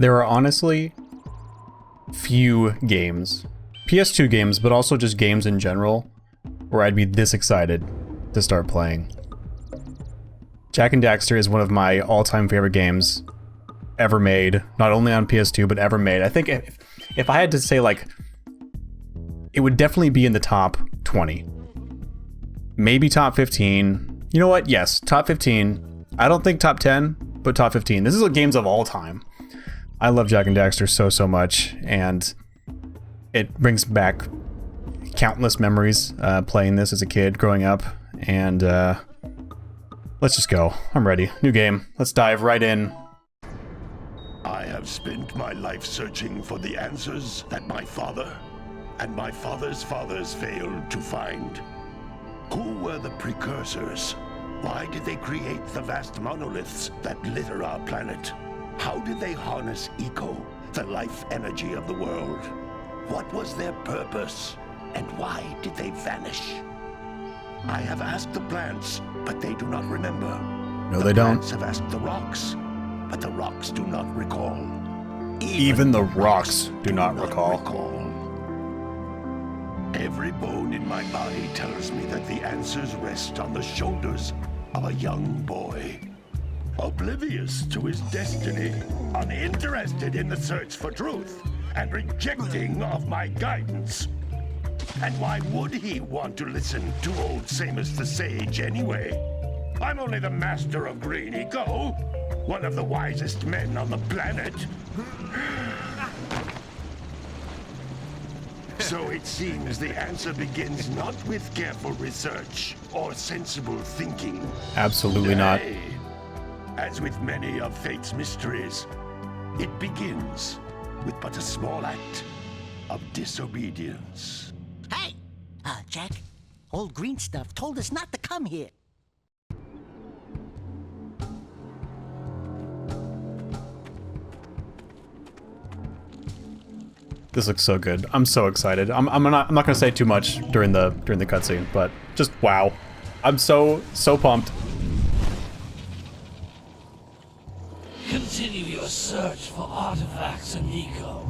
There are honestly few games, PS2 games, but also just games in general, where I'd be this excited to start playing. Jak and Daxter is one of my all-time favorite games ever made, not only on PS2, but ever made. I think if I had to say, like, it would definitely be in the top 20. Maybe top 15. You know what? Yes, top 15. I don't think top 10, but top 15. This is games of all time. I love Jak and Daxter so much, and it brings back countless memories playing this as a kid growing up, and let's just go. I'm ready. New game. Let's dive right in. I have spent my life searching for the answers that my father and my father's fathers failed to find. Who were the Precursors? Why did they create the vast monoliths that litter our planet? How did they harness eco, the life energy of the world? What was their purpose, and why did they vanish? I have asked the plants, but they do not remember. No, they don't. The plants have asked the rocks, but the rocks do not recall. Even the rocks do not recall. Every bone in my body tells me that the answers rest on the shoulders of a young boy. Oblivious to his destiny, uninterested in the search for truth, and rejecting of my guidance. And why would he want to listen to old Samus the Sage anyway? I'm only the master of green eco, one of the wisest men on the planet. So it seems the answer begins not with careful research or sensible thinking. Absolutely not. As with many of fate's mysteries, it begins with but a small act of disobedience. Hey! Jak, old green stuff told us not to come here. This looks so good. I'm so excited. I'm not gonna say too much during the cutscene, but just wow. I'm so pumped. Continue your search for artifacts and eco.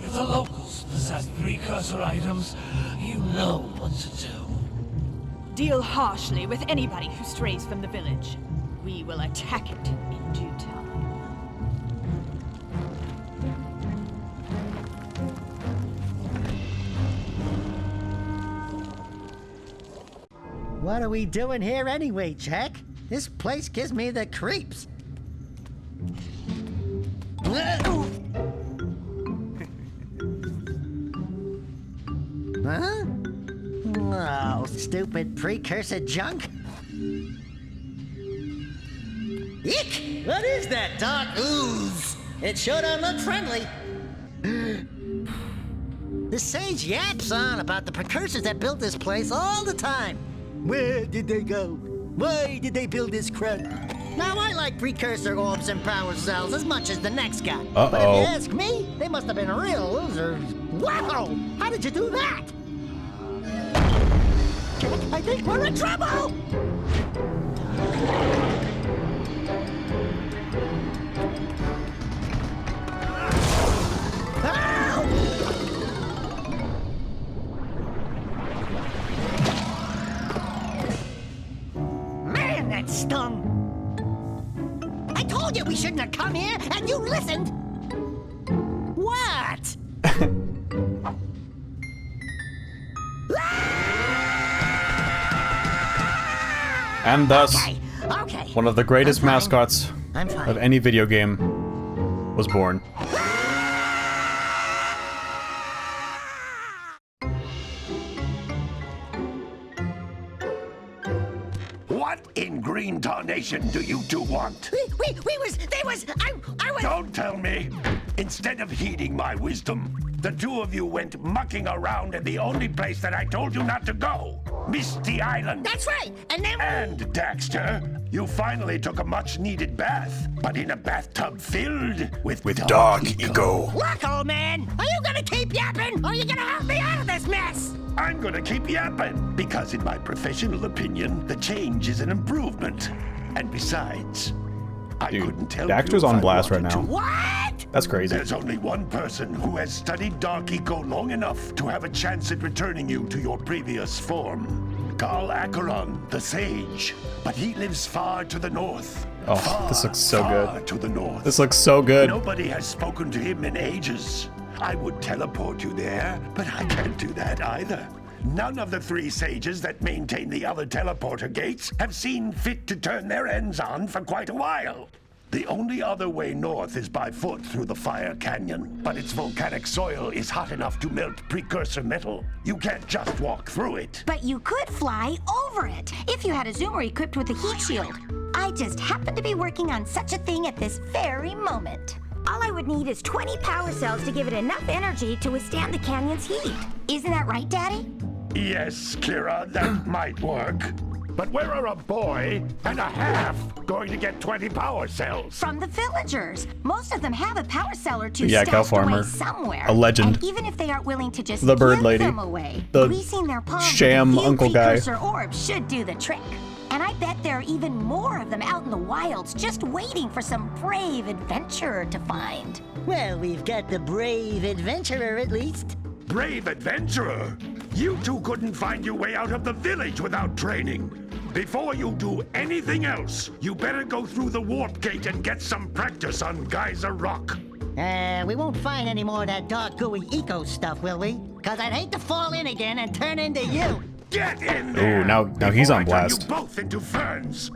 If the locals possess precursor items, you know what to do. Deal harshly with anybody who strays from the village. We will attack it in due time. What are we doing here anyway, Jak? This place gives me the creeps. Huh? Oh, stupid precursor junk. Eek! What is that dark ooze? It sure don't look friendly. The sage yaps on about the precursors that built this place all the time. Where did they go? Why did they build this crud? Now, I like precursor orbs and power cells as much as the next guy. But if you ask me, they must have been real losers. Wow! How did you do that? I think we're in trouble! Man, that stung! I told you we shouldn't have come here, and you listened! What? And thus, Okay. one of the greatest I'm fine. mascots I'm fine. of any video game was born. What in green tarnation do you two want? I was... Don't tell me! Instead of heeding my wisdom, the two of you went mucking around in the only place that I told you not to go. Misty Island. That's right, and then... And, Daxter, you finally took a much-needed bath, but in a bathtub filled with dark eco. Look, old man, are you gonna keep yapping, or are you gonna help me out of this mess? I'm gonna keep yapping, because in my professional opinion, the change is an improvement. And besides, I Dude, couldn't tell Daxter's you if on I blast right wanted now. to. What? That's crazy. There's only one person who has studied Dark Eco long enough to have a chance at returning you to your previous form. Carl Acheron, the Sage. But he lives far to the north. Oh, this looks so far good. to the north. This looks so good. Nobody has spoken to him in ages. I would teleport you there, but I can't do that either. None of the 3 sages that maintain the other teleporter gates have seen fit to turn their ends on for quite a while. The only other way north is by foot through the Fire Canyon, but its volcanic soil is hot enough to melt precursor metal. You can't just walk through it. But you could fly over it if you had a zoomer equipped with a heat shield. I just happen to be working on such a thing at this very moment. All I would need is 20 power cells to give it enough energy to withstand the canyon's heat. Isn't that right, Daddy? Yes, Kira, that might work. But where are a boy and a half going to get 20 power cells? From the villagers. Most of them have a power cell or two Yeah, cow stashed away farmer. somewhere. A legend. And even if they aren't willing to just The bird give lady. them away, The greasing their palms sham with a few uncle guy. precursor orbs should do the trick. And I bet there are even more of them out in the wilds just waiting for some brave adventurer to find. Well, we've got the brave adventurer at least. Brave adventurer! You two couldn't find your way out of the village without training. Before you do anything else, you better go through the warp gate and get some practice on Geyser Rock. We won't find any more of that dark gooey eco stuff, will we? Cause I'd hate to fall in again and turn into you. Get in there! Ooh, now he's before on I turn blast. you both into ferns.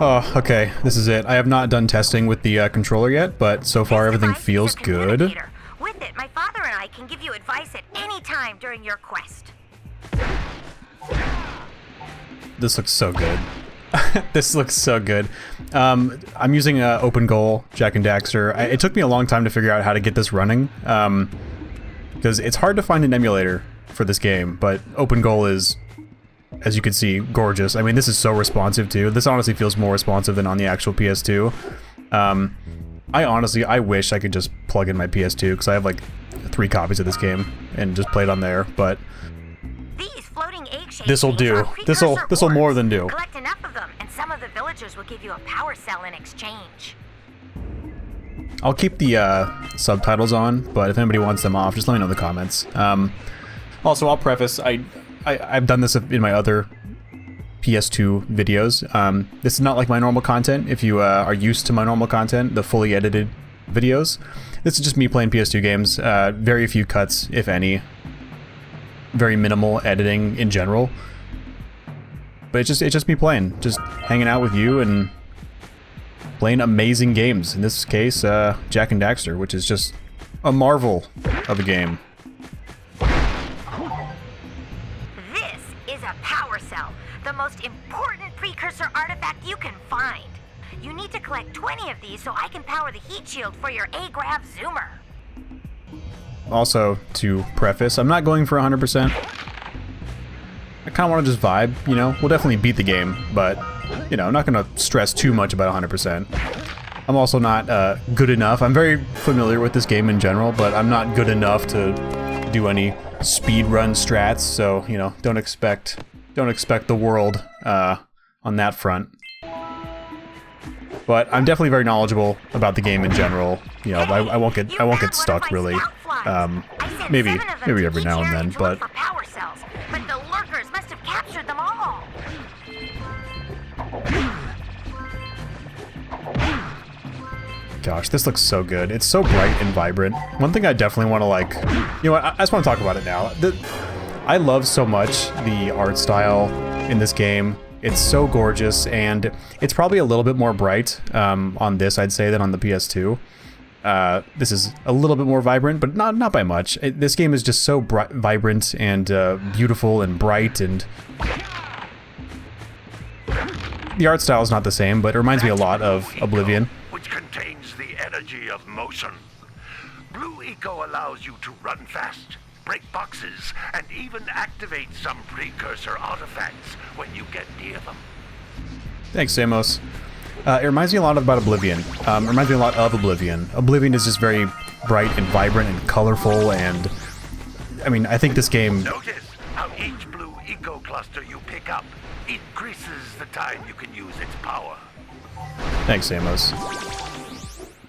Oh, okay, this is it. I have not done testing with the controller yet, but so far everything feels good. With it, my father and I can give you advice at any time during your quest. This looks so good. This looks so good. I'm using Open Goal, Jak and Daxter. It took me a long time to figure out how to get this running, because it's hard to find an emulator for this game, but Open Goal is, as you can see, gorgeous. I mean, this is so responsive too. This honestly feels more responsive than on the actual PS2. I wish I could just plug in my PS2, because I have like 3 copies of this game and just play it on there, but These floating egg-shaped this'll things do. are precursor This'll more orbs. than do. Collect enough of them, and some of the villagers will give you a power cell in exchange. I'll keep the subtitles on, but if anybody wants them off, just let me know in the comments. Also, I'll preface, I've done this in my other PS2 videos. This is not like my normal content. If you are used to my normal content, the fully edited videos, this is just me playing PS2 games. Very few cuts, if any. Very minimal editing in general. But it's just me playing, just hanging out with you and playing amazing games. In this case, Jak and Daxter, which is just a marvel of a game. This is a power cell, the most important precursor artifact you can find. You need to collect 20 of these so I can power the heat shield for your A-Grav zoomer. Also, to preface, I'm not going for 100%. I kind of want to just vibe, you know? We'll definitely beat the game, but, you know, I'm not going to stress too much about 100%. I'm also not good enough. I'm very familiar with this game in general, but I'm not good enough to do any speedrun strats, so, you know, don't expect the world on that front. But I'm definitely very knowledgeable about the game in general. You know, I won't get stuck really. Maybe every now and then, but the lurkers must have captured them all. gosh, this looks so good. It's so bright and vibrant. One thing I definitely want to, like, you know what, I just want to talk about it now. I love so much the art style in this game. It's so gorgeous, and it's probably a little bit more bright on this, I'd say, than on the PS2. This is a little bit more vibrant, but not by much. This game is just so vibrant and beautiful and bright, and the art style is not the same, but it reminds me a lot of Oblivion. Which contains the energy of motion. Blue Eco allows you to run fast, break boxes, and even activate some precursor artifacts when you get near them. Thanks, Samos. It reminds me a lot about Oblivion. It reminds me a lot of Oblivion. Oblivion is just very bright and vibrant and colorful, and I mean, I think this game... Notice how each blue eco cluster you pick up increases the time you can use its power. Thanks, Amos.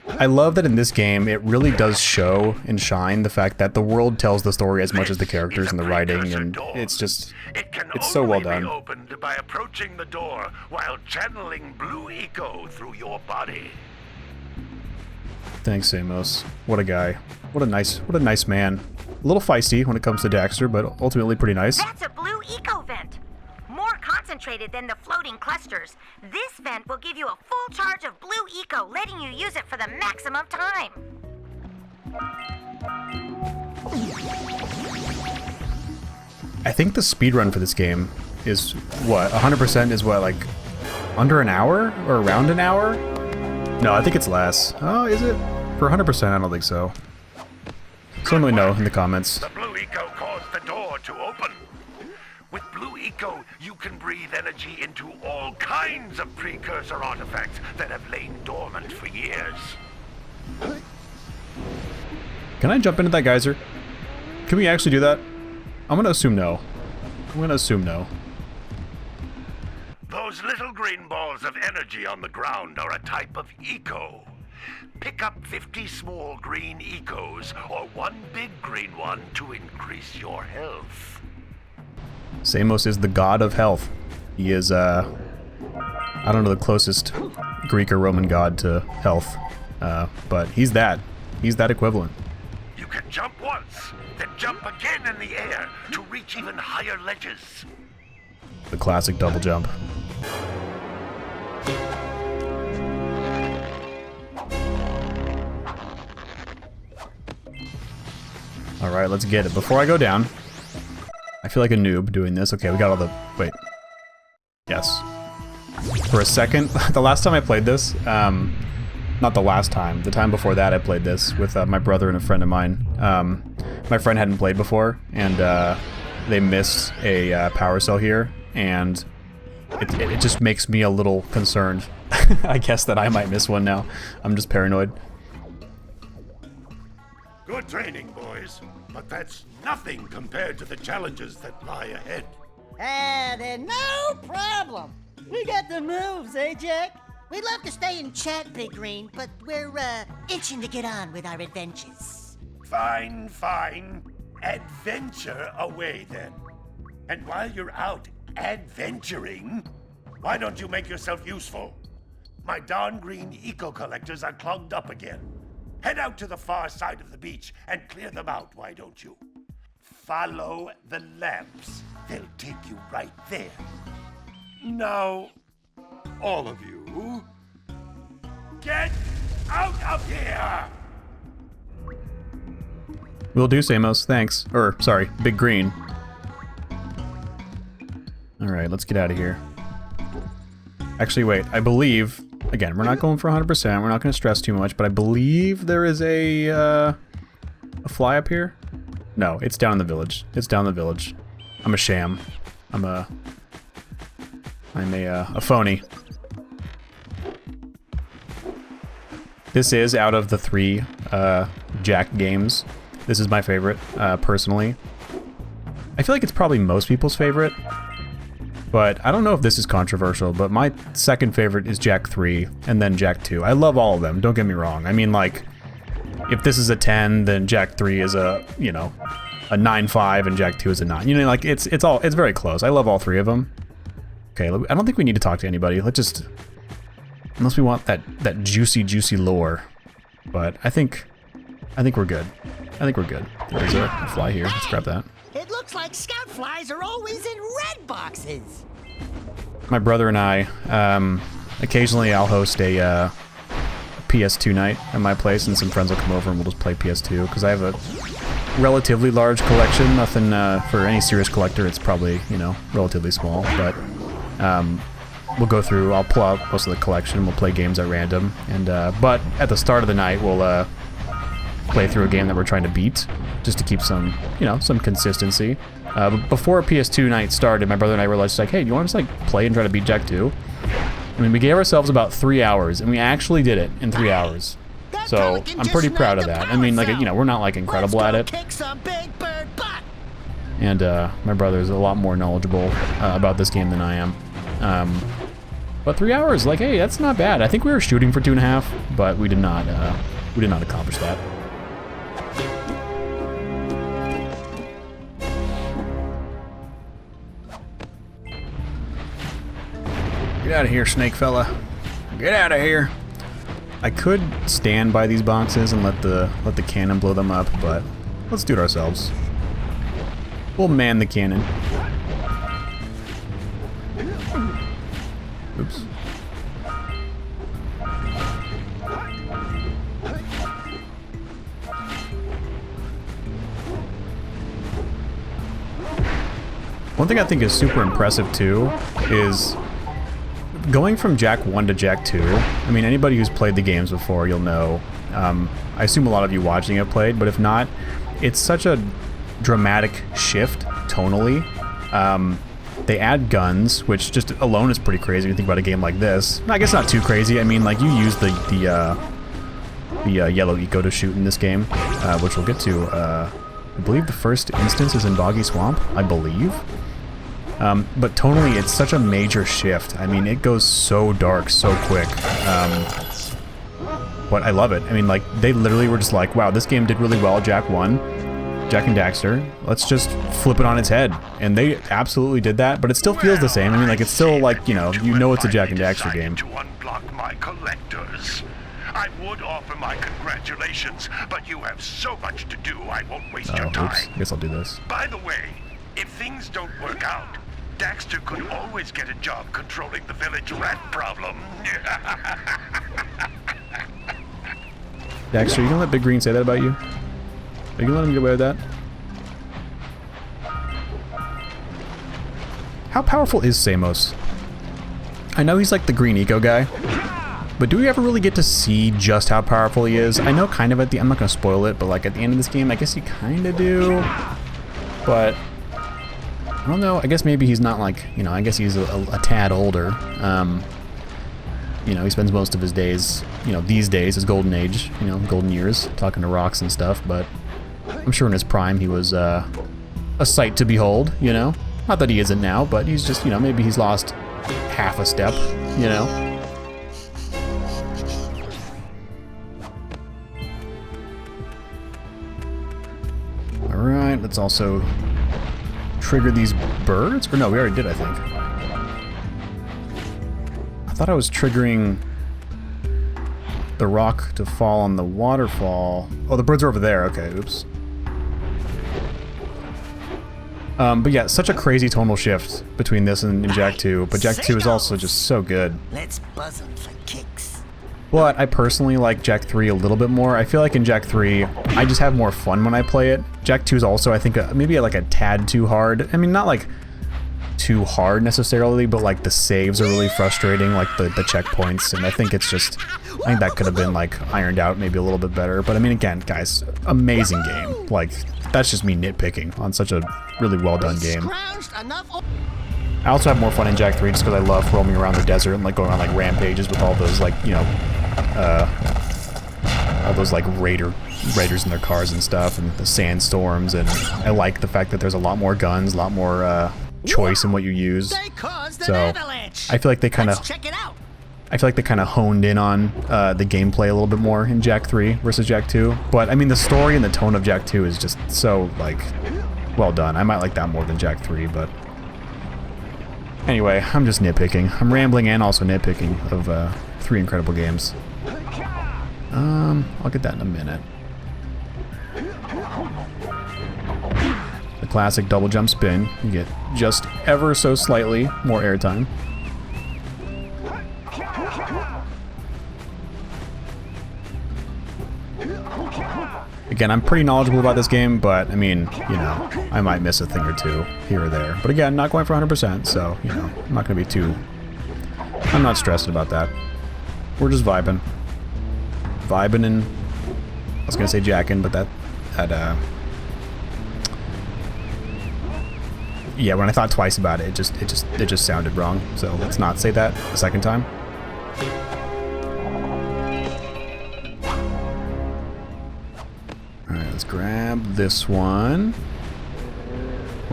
I love that in this game, it really does show and shine the fact that the world tells the story as much as the characters and the writing, and it's just... It's so well done. It can only be opened by approaching the door while channeling blue eco through your body. Thanks, Amos. What a guy. What a nice man. A little feisty when it comes to Daxter, but ultimately pretty nice. That's a blue eco vent. More concentrated than the floating clusters. This vent will give you a full charge of blue eco, letting you use it for the maximum time. I think the speedrun for this game is, what, 100% is what, like, under an hour? Or around an hour? No, I think it's less. Oh, is it? For 100%, I don't think so. Someone let me know in the comments. The blue eco caused the door to open. With blue eco, you can breathe energy into all kinds of precursor artifacts that have lain dormant for years. Can I jump into that geyser? Can we actually do that? I'm gonna assume no. Those little green balls of energy on the ground are a type of eco. Pick up 50 small green ecos or one big green one to increase your health. Samos is the god of health. He is, I don't know the closest Greek or Roman god to health, but he's that equivalent. You can jump once, then jump again in the air to reach even higher ledges. The classic double jump. Alright, let's get it. Before I go down, I feel like a noob doing this. Okay, we got all the... Wait. Yes. For a second, the last time I played this, not the last time, the time before that I played this with my brother and a friend of mine. My friend hadn't played before, and they missed a power cell here, and it just makes me a little concerned. I guess that I might miss one now. I'm just paranoid. Good training, boys, but that's nothing compared to the challenges that lie ahead. Then no problem. We got the moves, eh, Jack? We'd love to stay and chat, Big Green, but we're, itching to get on with our adventures. Fine, fine. Adventure away, then. And while you're out adventuring, why don't you make yourself useful? My darn green eco collectors are clogged up again. Head out to the far side of the beach and clear them out, why don't you? Follow the lamps. They'll take you right there. Now, all of you, get out of here! Will do, Samos. Thanks. Or, sorry, Big Green. Alright, let's get out of here. Actually, wait. I believe... Again, we're not going for 100%. We're not going to stress too much, but I believe there is a fly up here? No, it's down in the village. It's down in the village. I'm a sham. I'm a phony. This is, out of the 3 Jak games, this is my favorite, personally. I feel like it's probably most people's favorite, but I don't know if this is controversial, but my second favorite is Jak 3, and then Jak 2. I love all of them, don't get me wrong. I mean, like, if this is a 10, then Jak 3 is a, you know, a 9.5, and Jak 2 is a 9. You know, like, it's very close. I love all 3 of them. Okay, I don't think we need to talk to anybody. Let's just... Unless we want that juicy lore. But I think we're good. I think we're good. There's a fly here. Let's grab that. It looks like scout flies are always in red boxes. My brother and I, occasionally I'll host a PS2 night at my place, and some friends will come over and we'll just play PS2, because I have a relatively large collection. Nothing for any serious collector, it's probably, you know, relatively small, but we'll go through, I'll pull out most of the collection, we'll play games at random, and but at the start of the night we'll play through a game that we're trying to beat, just to keep some, you know, some consistency. But before PS2 night started, my brother and I realized, like, hey, do you want to just, like, play and try to beat Jak 2? I mean, we gave ourselves about 3 hours, and we actually did it in 3 hours. So, I'm pretty proud of that. I mean, like, you know, we're not, like, incredible at it. Kick some big bird butt. and my brother is a lot more knowledgeable about this game than I am. But 3 hours, like, hey, that's not bad. I think we were shooting for 2.5, but we did not accomplish that. Get out of here, snake fella. Get out of here. I could stand by these boxes and let the cannon blow them up, but let's do it ourselves. We'll man the cannon. Oops. One thing I think is super impressive too is going from Jak 1 to Jak 2. I mean, anybody who's played the games before, you'll know. I assume a lot of you watching have played, but if not, it's such a dramatic shift tonally. They add guns, which just alone is pretty crazy when you think about a game like this. I guess not too crazy. I mean, like, you use the yellow eco to shoot in this game, which we'll get to. I believe the first instance is in Boggy Swamp, I believe. But tonally, it's such a major shift. I mean, it goes so dark so quick. But I love it. I mean, like, they literally were just like, wow, this game did really well, Jak 1. Jak and Daxter, let's just flip it on its head. And they absolutely did that, but it still feels the same. I mean, like, it's still like, you know it's a Jak and Daxter game. To unblock my collectors. I would offer my congratulations, but you have so much to do, I won't waste your time. Oops. I guess I'll do this. By the way, if things don't work out, Daxter could always get a job controlling the village rat problem. Daxter, you gonna let Big Green say that about you? Are you gonna let him get away with that? How powerful is Samos? I know he's like the green eco guy, but do we ever really get to see just how powerful he is? I know kind of at the, I'm not gonna spoil it, but like at the end of this game, I guess you kind of do. But I don't know, I guess maybe he's not like, you know, I guess he's a tad older. You know, he spends most of his days, you know, these days, his golden age, you know, golden years, talking to rocks and stuff, but I'm sure in his prime he was a sight to behold, you know? Not that he isn't now, but he's just, you know, maybe he's lost half a step, you know? Alright, let's also trigger these birds? Or no, we already did, I think. I thought I was triggering the rock to fall on the waterfall. Oh, the birds are over there. Okay, oops. But yeah, such a crazy tonal shift between this and Jak 2. But Jak 2 is also just so good. Let's buzz 'em for kicks. But I personally like Jak 3 a little bit more. I feel like in Jak 3, I just have more fun when I play it. Jak 2 is also, I think, maybe like a tad too hard. I mean, not like too hard necessarily, but like the saves are really frustrating, like the checkpoints, and I think it's just, I think that could have been like ironed out maybe a little bit better. But I mean, again, guys, amazing game. Like, that's just me nitpicking on such a really well done game. I also have more fun in Jak 3 just because I love roaming around the desert and like going on like rampages with all those like, you know, all those like raiders in their cars and stuff, and the sandstorms, and I like the fact that there's a lot more guns, a lot more choice in what you use. So I feel like they kind of honed in on the gameplay a little bit more in Jak 3 versus Jak 2. But I mean, the story and the tone of Jak 2 is just so like well done. I might like that more than Jak 3, but anyway, I'm just nitpicking. I'm rambling and also nitpicking of 3 incredible games. I'll get that in a minute. The classic double jump spin. You get just ever so slightly more airtime. Again, I'm pretty knowledgeable about this game, but I mean, you know, I might miss a thing or two here or there. But again, not going for 100%, so, you know, I'm not going to be too... I'm not stressed about that. We're just vibing. Vibing and... I was going to say jacking, but that yeah, when I thought twice about it, it just sounded wrong. So let's not say that a second time. Alright, let's grab this one.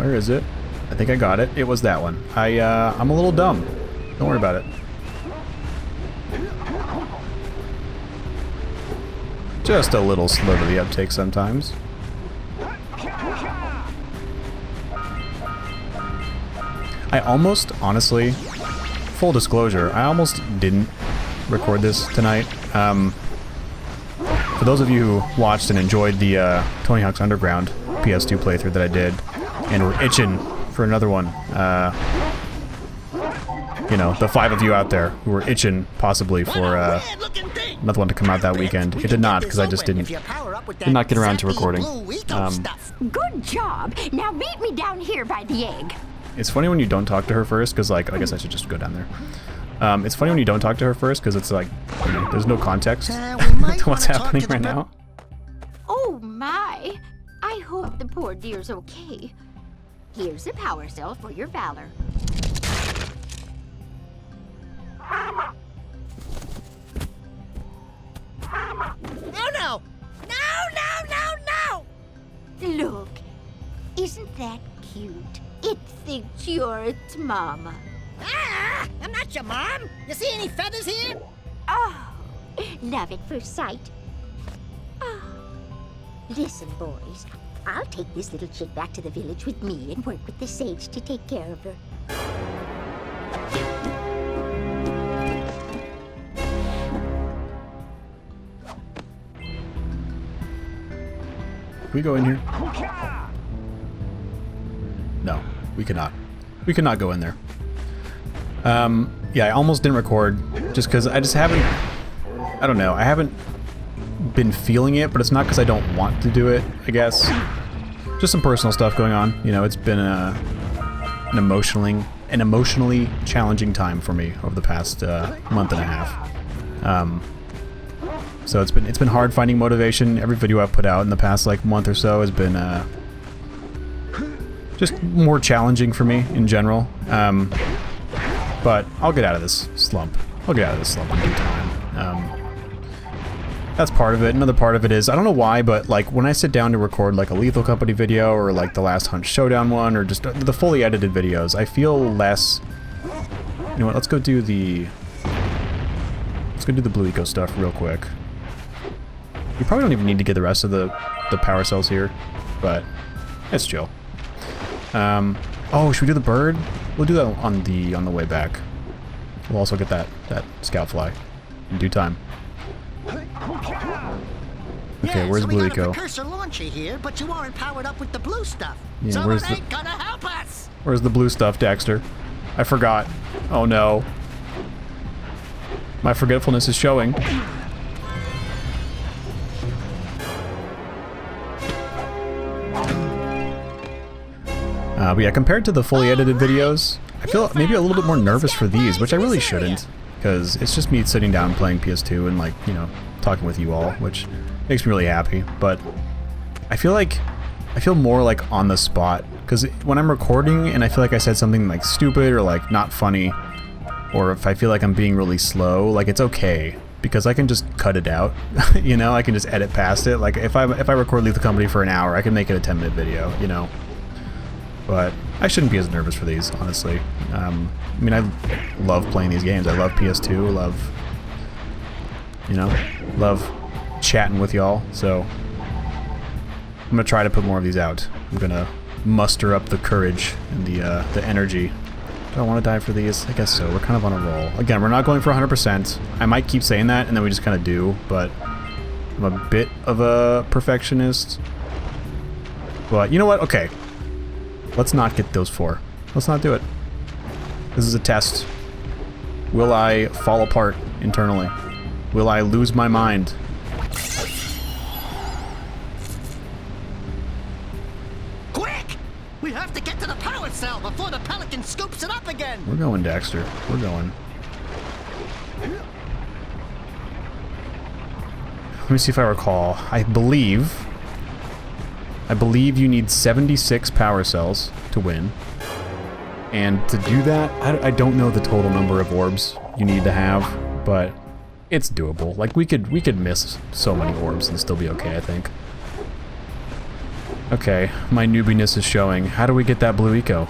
Where is it? I think I got it. It was that one. I'm a little dumb. Don't worry about it. Just a little slow to the uptake sometimes. I almost, honestly, full disclosure, I almost didn't record this tonight. For those of you who watched and enjoyed the Tony Hawk's Underground PS2 playthrough that I did, and were itching for another one, you know, the 5 of you out there who were itching possibly for another one to come out that weekend. It did not, because I just did not get around to recording. Good job. Now meet me down here by the egg. It's funny when you don't talk to her first, because, like, I guess I should just go down there. It's funny when you don't talk to her first, because it's like, you know, there's no context to what's happening right now. Oh my! I hope the poor dear's okay. Here's a power cell for your valor. Oh no! No! Look, isn't that cute? It thinks you're its mama. Ah! I'm not your mom! You see any feathers here? Oh, love at first sight. Oh. Listen, boys. I'll take this little chick back to the village with me and work with the sage to take care of her. Can we go in here? No, we cannot. We cannot go in there. Yeah, I almost didn't record just because I just haven't, I don't know, I haven't been feeling it, but it's not because I don't want to do it, I guess. Just some personal stuff going on. You know, it's been an emotionally challenging time for me over the past month and a half. So it's been hard finding motivation. Every video I've put out in the past like month or so has been just more challenging for me in general. But I'll get out of this slump. I'll get out of this slump in due time. That's part of it. Another part of it is, I don't know why, but like when I sit down to record like a Lethal Company video or like the Last Hunt Showdown one or just the fully edited videos, I feel less... You know what, let's go do the Blue Eco stuff real quick. You probably don't even need to get the rest of the power cells here, but it's chill. Oh, should we do the bird? We'll do that on the way back. We'll also get that scout fly in due time. Okay, where's Blue Eco? We got a Precursor launcher here, but you aren't powered up with the blue stuff. Yeah, so where's it ain't gonna help us. Where's the blue stuff, Daxter? I forgot. Oh no. My forgetfulness is showing. But yeah, compared to the fully edited videos, I feel maybe a little bit more nervous for these, which I really shouldn't, because it's just me sitting down playing PS2 and, like, you know, talking with you all, which makes me really happy. But I feel more like on the spot, because when I'm recording and I feel like I said something like stupid or like not funny, or if I feel like I'm being really slow, like it's okay, because I can just cut it out. You know, I can just edit past it. Like if I record Lethal Company for an hour, I can make it a 10-minute video, you know. But I shouldn't be as nervous for these, honestly. I mean, I love playing these games. I love PS2, love chatting with y'all, so I'm gonna try to put more of these out. I'm gonna muster up the courage and the energy. Do I want to die for these? I guess so. We're kind of on a roll. Again, we're not going for 100%. I might keep saying that, and then we just kind of do, but I'm a bit of a perfectionist. But you know what? Okay. Let's not get those 4. Let's not do it. This is a test. Will I fall apart internally? Will I lose my mind? Quick! We have to get to the power cell before the pelican scoops it up again. We're going, Daxter. We're going. Let me see if I recall. I believe you need 76 power cells to win. And to do that, I don't know the total number of orbs you need to have, but it's doable. Like we could miss so many orbs and still be okay, I think. Okay, my newbiness is showing. How do we get that blue eco?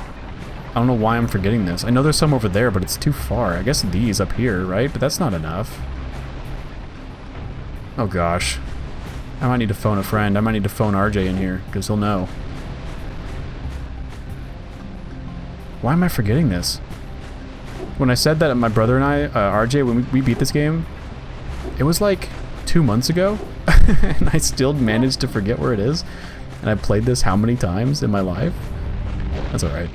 I don't know why I'm forgetting this. I know there's some over there, but it's too far. I guess these up here, right? But that's not enough. Oh gosh. I might need to phone a friend. I might need to phone RJ in here, because he'll know. Why am I forgetting this? When I said that my brother and I, RJ, when we beat this game, it was like 2 months ago, and I still managed to forget where it is. And I played this how many times in my life? That's alright.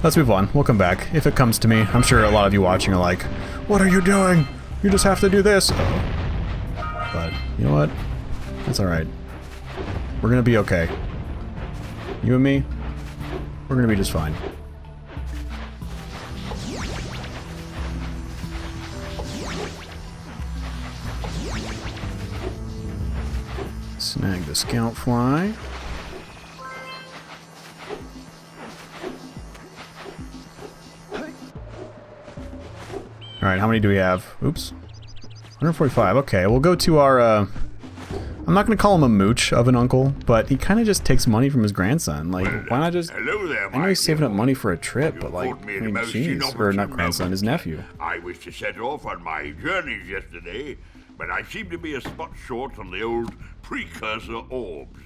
Let's move on. We'll come back. If it comes to me, I'm sure a lot of you watching are like, what are you doing? You just have to do this. But, you know what? That's alright. We're gonna be okay. You and me, we're gonna be just fine. Snag the scout fly. Alright, how many do we have? Oops. 145. Okay, we'll go to our, I'm not going to call him a mooch of an uncle, but he kind of just takes money from his grandson. Like, why not just... Hello there, I know he's saving up money for a trip, but like, I mean, jeez. Or not grandson, his nephew. I was to set off on my journeys yesterday, but I seem to be a spot short on the old Precursor orbs.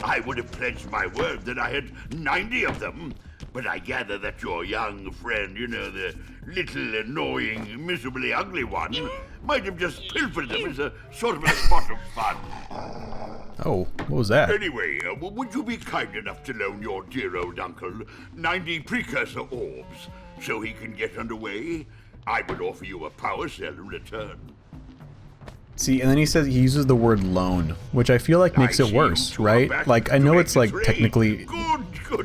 I would have pledged my word that I had 90 of them, but I gather that your young friend, you know, the little annoying, miserably ugly one, might have just pilfered them as a sort of a spot of fun. Oh, what was that? Anyway, would you be kind enough to loan your dear old uncle 90 Precursor orbs so he can get underway? I would offer you a power cell in return. See, and then he says he uses the word loan, which I feel like makes it worse, right? Like, I know it's like technically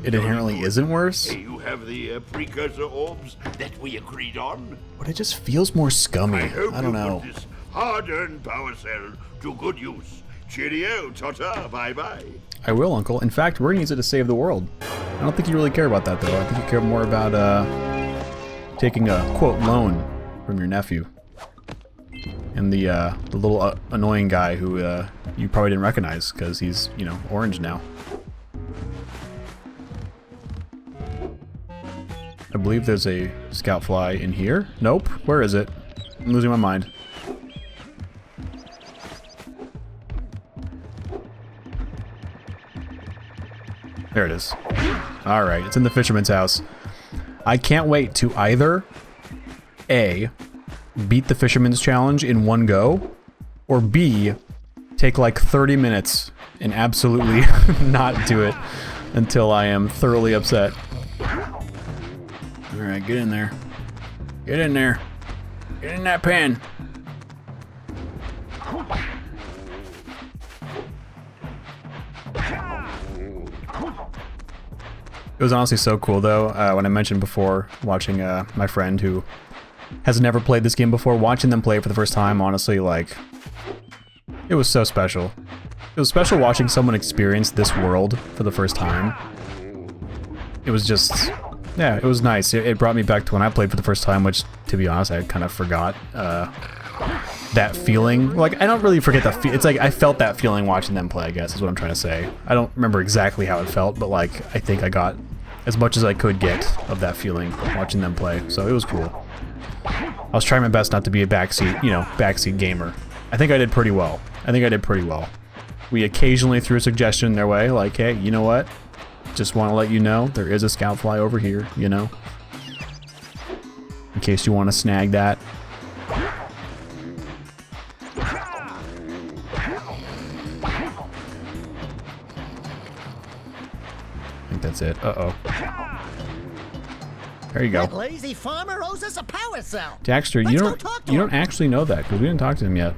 it inherently isn't worse, You have the Precursor orbs that we agreed on. but it just feels more scummy. Hope I don't you know. put this hard-earned power cell to good use. Cheerio, ta-ta, bye-bye. I will, Uncle. In fact, we're gonna use it to save the world. I don't think you really care about that, though. I think you care more about taking a quote loan from your nephew. And the little annoying guy who you probably didn't recognize because he's, you know, orange now. I believe there's a scout fly in here. Nope. Where is it? I'm losing my mind. There it is. Alright, it's in the fisherman's house. I can't wait to either A, beat the Fisherman's Challenge in one go, or B, take like 30 minutes and absolutely not do it until I am thoroughly upset. Alright, get in there. Get in there. Get in that pen. It was honestly so cool though, when I mentioned before, watching my friend who has never played this game before, watching them play it for the first time, honestly, like, it was so special. It was special watching someone experience this world for the first time. It was just, yeah, it was nice. It brought me back to when I played for the first time, which, to be honest, I kind of forgot that feeling. Like, I don't really forget that it's like, I felt that feeling watching them play, I guess, is what I'm trying to say. I don't remember exactly how it felt, but, like, I think I got as much as I could get of that feeling watching them play, so it was cool. I was trying my best not to be a backseat, you know, backseat gamer. I think I did pretty well. We occasionally threw a suggestion their way, like, hey, you know what? Just want to let you know, there is a scout fly over here, you know? In case you want to snag that. I think that's it. Uh-oh. There you go. That lazy farmer owes us a power cell. Daxter, you don't actually know that because we didn't talk to him yet.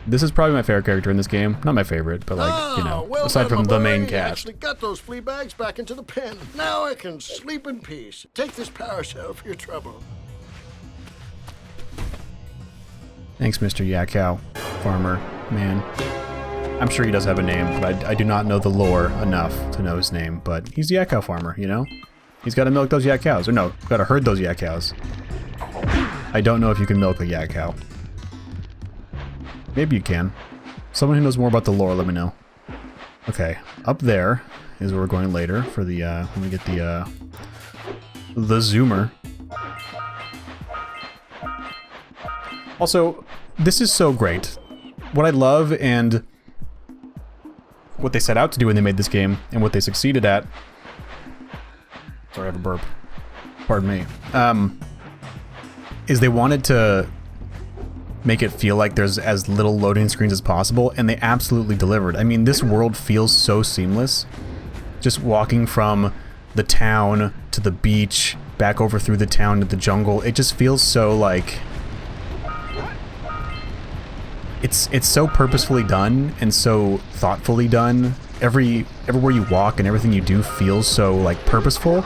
This is probably my favorite character in this game. Not my favorite, but like, you know, well aside done, from the my main boy. cast. Actually got those flea bags back into the pen. Now I can sleep in peace. Take this power cell for your trouble. Thanks, Mr. Yakkow, farmer, man. I'm sure he does have a name, but I do not know the lore enough to know his name. But he's the Yakkow farmer, you know? He's got to milk those yak cows. Or no, got to herd those yak cows. I don't know if you can milk a yak cow. Maybe you can. Someone who knows more about the lore, let me know. Okay, up there is where we're going later for the, when we get the zoomer. Also, this is so great. What I love and what they set out to do when they made this game and what they succeeded at. Sorry, I have a burp. Pardon me. Is they wanted to make it feel like there's as little loading screens as possible, and they absolutely delivered. I mean, this world feels so seamless. Just walking from the town to the beach, back over through the town to the jungle, it just feels so like... It's so purposefully done and so thoughtfully done. Everywhere you walk and everything you do feels so like purposeful.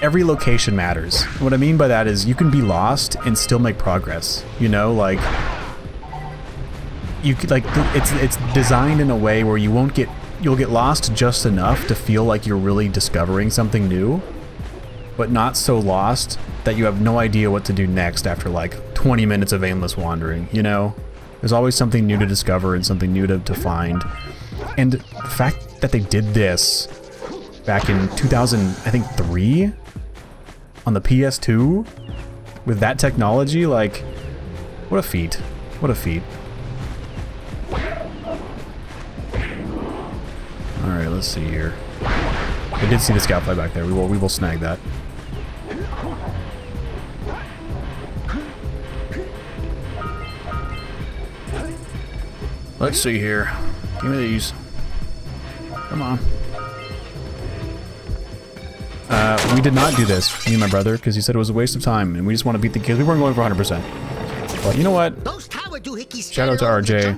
Every location matters. What I mean by that is you can be lost and still make progress. You know, like you could, like it's designed in a way where you'll get lost just enough to feel like you're really discovering something new, but not so lost that you have no idea what to do next after like 20 minutes of aimless wandering, you know? There's always something new to discover and something new to find. And the fact that they did this back in 2003 on the PS2 with that technology, like, what a feat. What a feat. Alright, let's see here. I did see the scout fly back there. We will snag that. Let's see here. Give me these. Come on. We did not do this, me and my brother, because he said it was a waste of time, and we just want to beat the kids. We weren't going for 100%. But you know what? Shout out to RJ.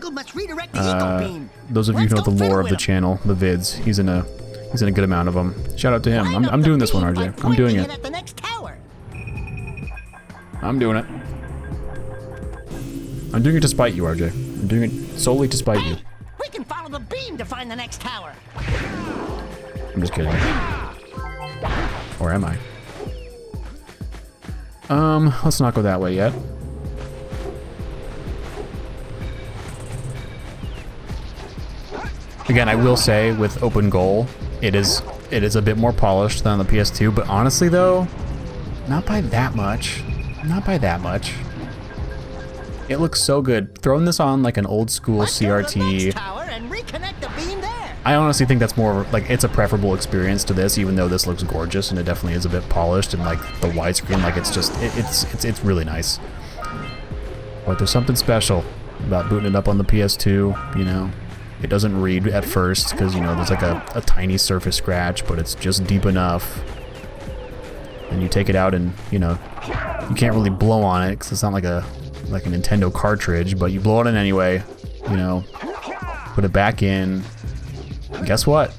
Those of you who know the lore of the channel, the vids. He's in a good amount of them. Shout out to him. I'm doing this one, RJ. I'm doing it. I'm doing it. I'm doing it to spite you, RJ. I'm doing it solely to spite you. We can follow the beam to find the next tower. I'm just kidding. Or am I? Let's not go that way yet. Again, I will say with open goal, it is a bit more polished than on the PS2, but honestly though, not by that much. Not by that much. It looks so good. Throwing this on like an old school CRT. I honestly think that's more like it's a preferable experience to this, even though this looks gorgeous and it definitely is a bit polished and like the widescreen, like it's just it's really nice. But there's something special about booting it up on the PS2. You know, it doesn't read at first because you know there's like a tiny surface scratch, but it's just deep enough. And you take it out and you know you can't really blow on it because it's not like a Nintendo cartridge, but you blow it in anyway, you know, put it back in, and guess what?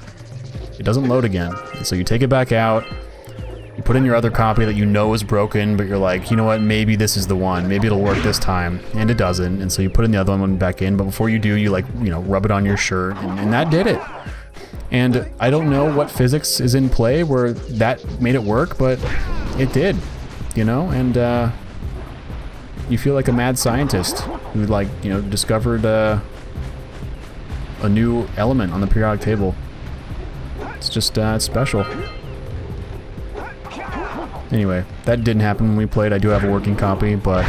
It doesn't load again. And so you take it back out, you put in your other copy that you know is broken, but you're like, you know what, maybe this is the one, maybe it'll work this time, and it doesn't, and so you put in the other one back in, but before you do, you like, you know, rub it on your shirt, and that did it. And I don't know what physics is in play where that made it work, but it did, you know, and you feel like a mad scientist who, like, you know, discovered a new element on the periodic table. It's just, it's special. Anyway, that didn't happen when we played. I do have a working copy, but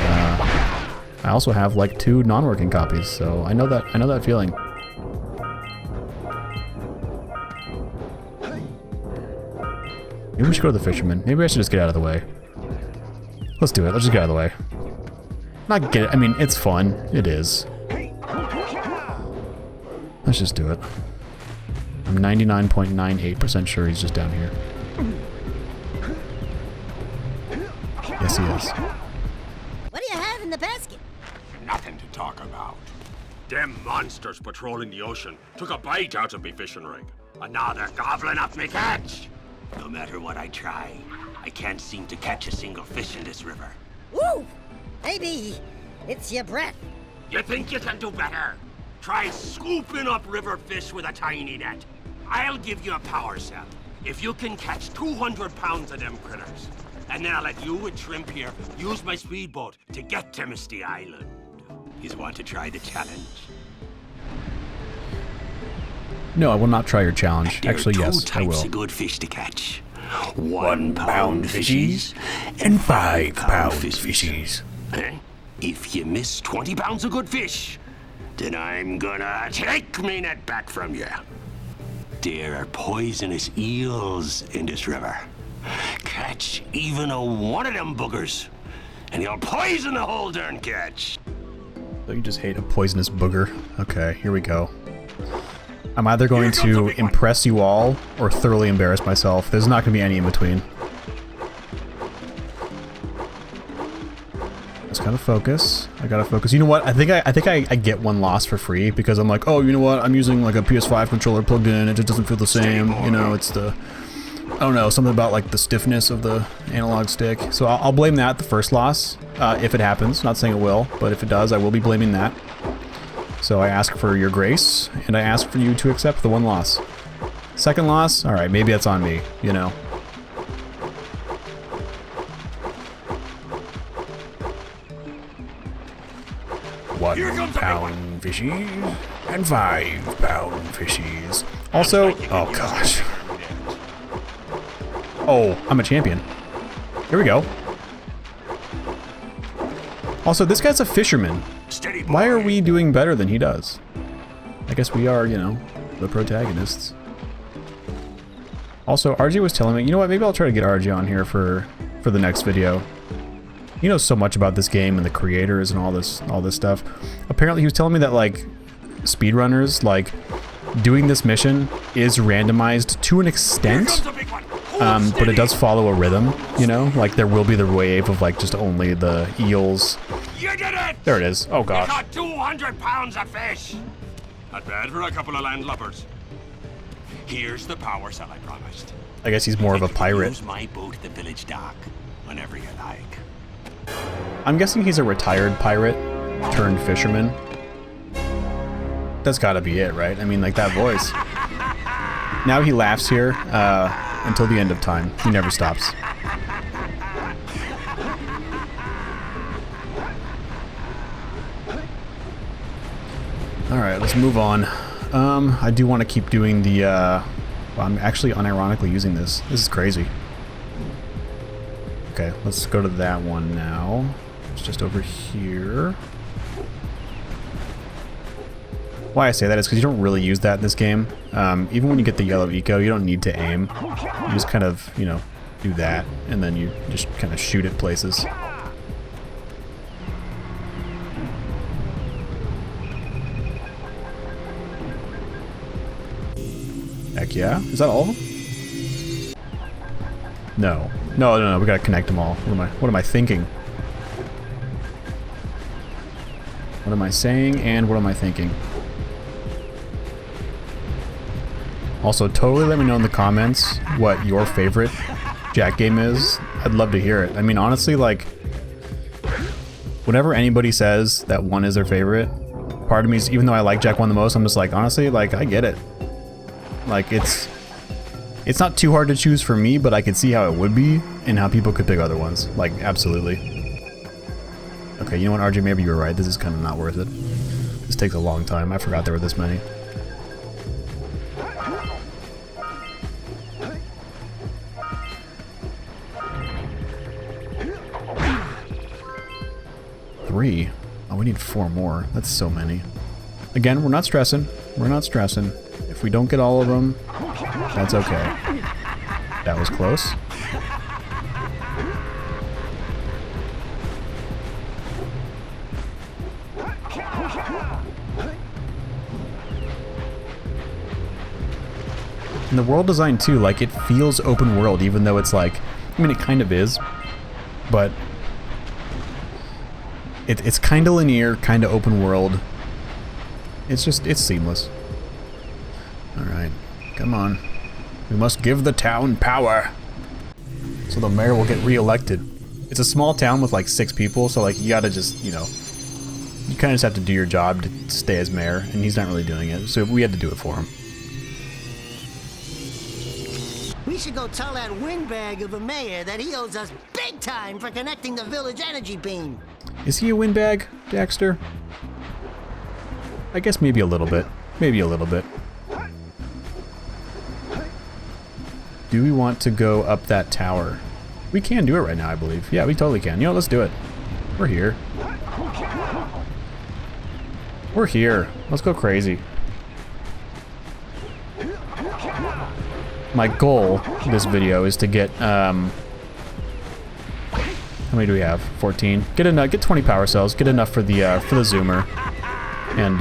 I also have like 2 non-working copies, so I know that feeling. Maybe we should go to the fisherman. Maybe I should just get out of the way. Let's do it. Let's just get out of the way. Not get it. I mean, it's fun. It is. Let's just do it. I'm 99.98% sure he's just down here. Yes, he is. What do you have in the basket? Nothing to talk about. Them monsters patrolling the ocean took a bite out of me fishing rig. And now they're gobbling up me catch. No matter what I try, I can't seem to catch a single fish in this river. Woo! Maybe it's your breath. You think you can do better? Try scooping up river fish with a tiny net. I'll give you a power cell if you can catch 200 pounds of them critters. And then I'll let you and Shrimp here use my speedboat to get to Misty Island. You want to try the challenge? No, I will not try your challenge. There Actually, are yes, two I types will. of good fish to catch. 1 pound fishies and 5 5-pound pound fishies. Eh? If you miss 20 pounds of good fish, then I'm gonna take me net back from you. There are poisonous eels in this river. Catch even one of them boogers, and you'll poison the whole darn catch. So you just hate a poisonous booger. Okay, here we go. I'm either going to impress you all or thoroughly embarrass myself. There's not going to be any in between. Just gotta focus. I gotta focus. You know what? I think I get one loss for free because I'm like, oh, you know what? I'm using like a PS5 controller plugged in. It just doesn't feel the same. You know, it's the, I don't know, something about like the stiffness of the analog stick. So I'll blame that the first loss if it happens. Not saying it will, but if it does, I will be blaming that. So I ask for your grace, and I ask for you to accept the one loss. Second loss? Alright, maybe that's on me, you know. One pound fishies and 5 pound fishies. Also, oh gosh. Oh, I'm a champion. Here we go. Also, this guy's a fisherman. Why are we doing better than he does? I guess we are, you know, the protagonists. Also, RJ was telling me, you know what, maybe I'll try to get RJ on here for the next video. He knows so much about this game and the creators and all this stuff. Apparently he was telling me that like speedrunners, like doing this mission is randomized to an extent. But it does follow a rhythm, you know? Like, there will be the wave of, like, just only the eels. You did it! There it is. Oh, gosh. You caught 200 pounds of fish! Not bad for a couple of landlubbers. Here's the power cell I promised. I guess he's more of a pirate. Use my boat at the village dock whenever you like. I'm guessing he's a retired pirate turned fisherman. That's gotta be it, right? I mean, like, that voice. Now he laughs here, until the end of time. He never stops. Alright, let's move on. I do want to keep doing the, well, I'm actually unironically using this. This is crazy. Okay, let's go to that one now. It's just over here. Why I say that is because you don't really use that in this game. Even when you get the yellow eco, you don't need to aim. You just kind of, you know, do that, and then you just kind of shoot at places. Heck yeah. Is that all of them? No. No, we gotta connect them all. What am I thinking? What am I saying, and what am I thinking? Also, totally let me know in the comments what your favorite Jak game is. I'd love to hear it. I mean, honestly, like, whenever anybody says that one is their favorite, part of me is, even though I like Jak 1 the most, I'm just like, honestly, like, I get it. Like, it's not too hard to choose for me, but I could see how it would be and how people could pick other ones. Like, absolutely. Okay, you know what, RJ, maybe you were right. This is kind of not worth it. This takes a long time. I forgot there were this many. Three? Oh, we need 4 more. That's so many. Again, we're not stressing. We're not stressing. If we don't get all of them, that's okay. That was close. And the world design too, like, it feels open world, even though it's like, I mean, it kind of is, but it's kind of linear, kind of open world. It's just, it's seamless. Alright, come on. We must give the town power, so the mayor will get re-elected. It's a small town with like 6 people, so like, you gotta just, you know, you kind of just have to do your job to stay as mayor, and he's not really doing it, so we had to do it for him. We should go tell that windbag of a mayor that he owes us big time for connecting the village energy beam. Is he a windbag, Daxter? I guess maybe a little bit. Maybe a little bit. Do we want to go up that tower? We can do it right now, I believe. Yeah, we totally can. You know, let's do it. We're here. We're here. Let's go crazy. My goal in this video is to get, how many do we have? 14. Get 20 power cells. Get enough for the zoomer, and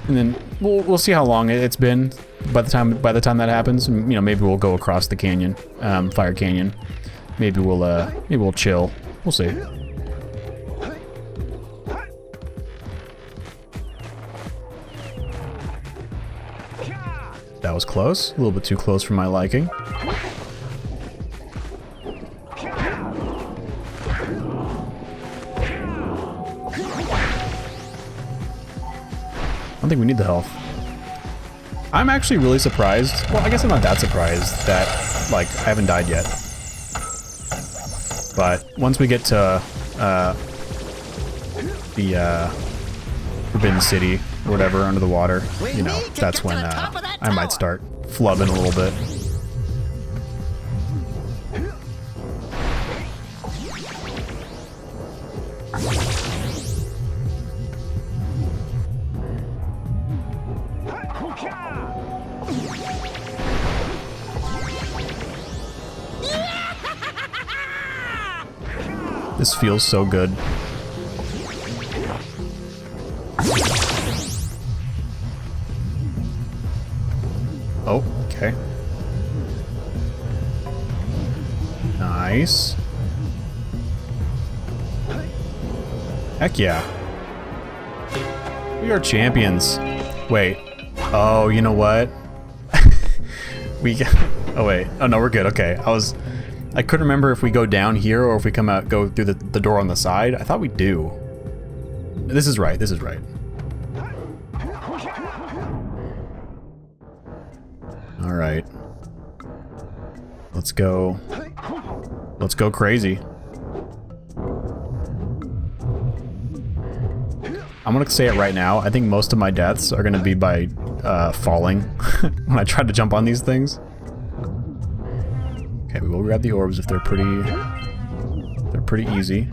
then we'll see how long it's been by the time that happens. You know, maybe we'll go across the canyon, Fire Canyon. Maybe we'll chill. We'll see. That was close. A little bit too close for my liking. I don't think we need the health. I'm actually really surprised. Well, I guess I'm not that surprised that, like, I haven't died yet. But once we get to the Forbidden City or whatever under the water, you know, that's when I might start flubbing a little bit. This feels so good. Oh, okay. Nice. Heck yeah. We are champions. Wait. Oh, you know what? We got... Oh, wait. Oh, no, we're good. Okay. I couldn't remember if we go down here or if we go through the door on the side. I thought we do. This is right. This is right. All right. Let's go. Let's go crazy. I'm gonna say it right now. I think most of my deaths are gonna be by falling when I try to jump on these things. Okay, we will grab the orbs if they're pretty easy.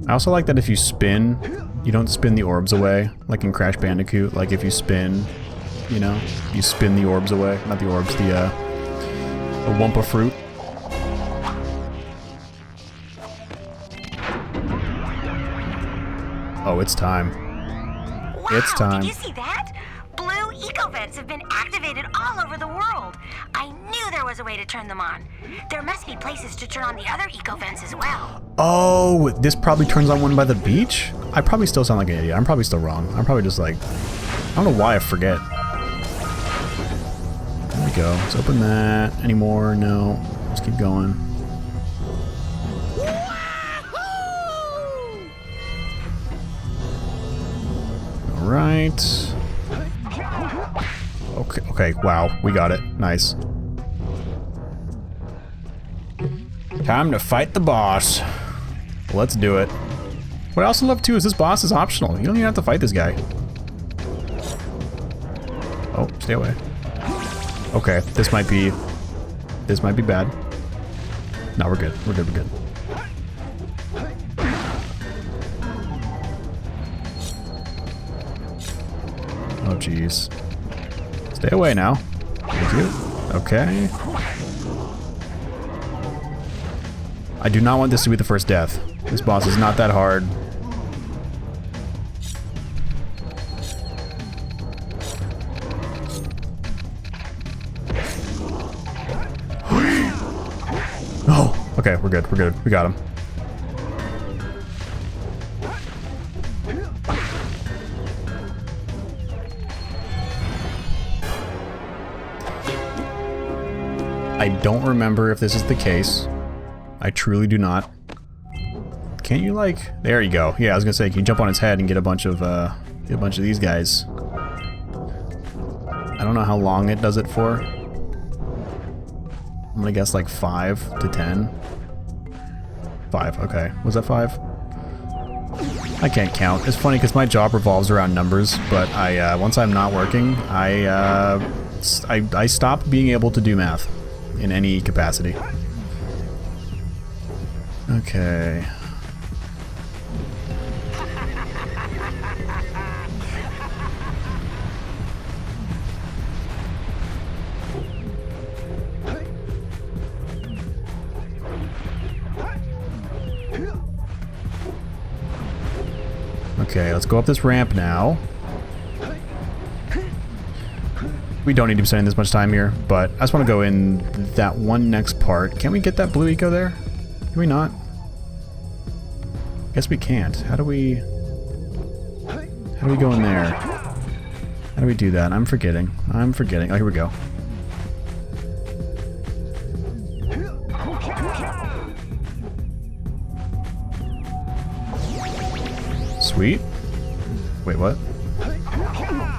I also like that if you spin, you don't spin the orbs away, like in Crash Bandicoot. Like if you spin, you know, you spin the orbs away. Not the orbs, the Wumpa fruit. Oh, it's time. Wow, it's time. Did you see that? Blue eco-vents have been activated all over the world. I knew there was a way to turn them on. There must be places to turn on the other eco-vents as well. Oh, this probably turns on one by the beach? I probably still sound like an idiot. I'm probably still wrong. I'm probably just like... I don't know why I forget. There we go. Let's open that. Any more? No. Let's keep going. Alright. Okay, wow. We got it. Nice. Time to fight the boss. Let's do it. What I also love too is this boss is optional. You don't even have to fight this guy. Oh, stay away. Okay, this might be bad. No, we're good. We're good. We're good. Oh, jeez. Stay away now. Thank you. Okay. I do not want this to be the first death. This boss is not that hard. Oh, okay, we're good. We're good. We got him. I don't remember if this is the case. I truly do not. Can't you like... There you go. Yeah, I was gonna say, can you jump on his head and get a bunch of these guys? I don't know how long it does it for. I'm gonna guess like 5 to 10. 5, okay. Was that 5? I can't count. It's funny because my job revolves around numbers, but once I'm not working, I stop being able to do math in any capacity. Okay. Okay, let's go up this ramp now. We don't need to be spending this much time here, but I just want to go in that one next part. Can we get that blue eco there? Can we not? Guess we can't. How do we go in there? How do we do that? I'm forgetting. Oh, here we go. Sweet. Wait, what?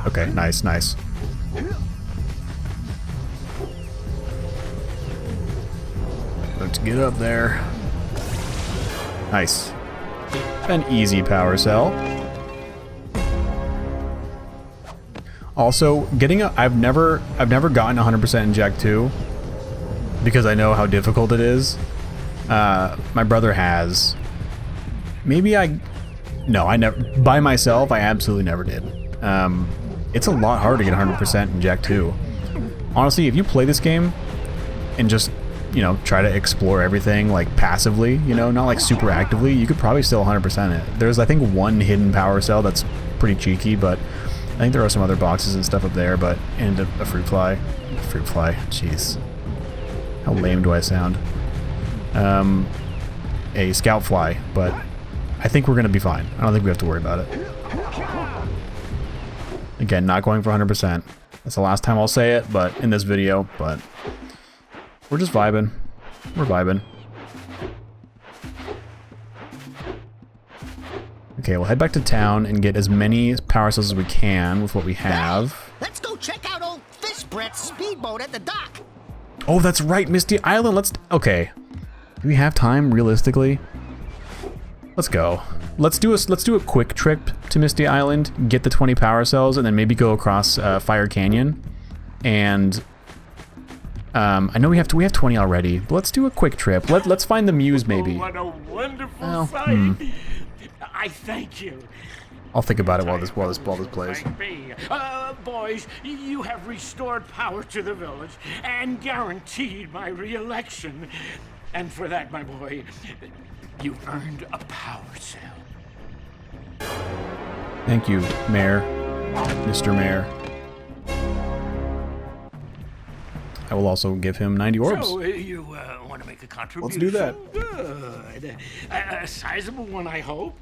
Okay, nice, nice. Let's get up there. Nice. An easy power cell. Also, getting a I've never gotten 100% in Jak 2 because I know how difficult it is. My brother has. Maybe no, I never by myself. I absolutely never did. It's a lot harder to get 100% in Jak 2. Honestly, if you play this game and just, you know, try to explore everything like passively, you know, not like super actively, you could probably still 100% it. There's, I think, one hidden power cell that's pretty cheeky, but I think there are some other boxes and stuff up there, but, and a fruit fly. Fruit fly, jeez. How lame do I sound? A scout fly, but I think we're gonna be fine. I don't think we have to worry about it. Again, not going for 100%. That's the last time I'll say it, but in this video, but we're just vibing. We're vibing. Okay, we'll head back to town and get as many power cells as we can with what we have. Hey, let's go check out old Fish Brett's speedboat at the dock. Oh, that's right, Misty Island. Okay. Do we have time, realistically? Let's go. Let's do a quick trip to Misty Island, get the 20 power cells, and then maybe go across Fire Canyon. And I know we have 20 already, but let's do a quick trip. Let's find the Muse, maybe. Oh, what a wonderful sight! I thank you. I'll think about it while this plays. Boys, you have restored power to the village and guaranteed my re-election. And for that, my boy, you've earned a power cell. Thank you, Mayor. Mr. Mayor. I will also give him 90 orbs. So, you want to make a contribution? Let's do that. Good. A sizable one, I hope.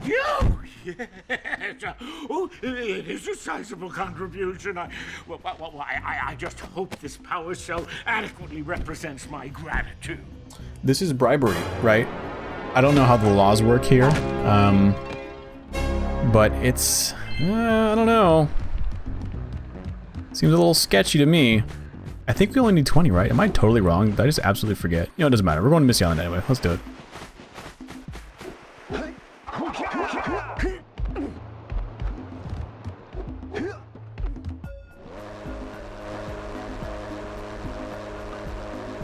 Yes. Oh, it is a sizable contribution. I just hope this power cell adequately represents my gratitude. This is bribery, right? I don't know how the laws work here, but it's, I don't know. Seems a little sketchy to me. I think we only need 20, right? Am I totally wrong? Did I just absolutely forget? You know, it doesn't matter. We're going to Misty Island anyway. Let's do it.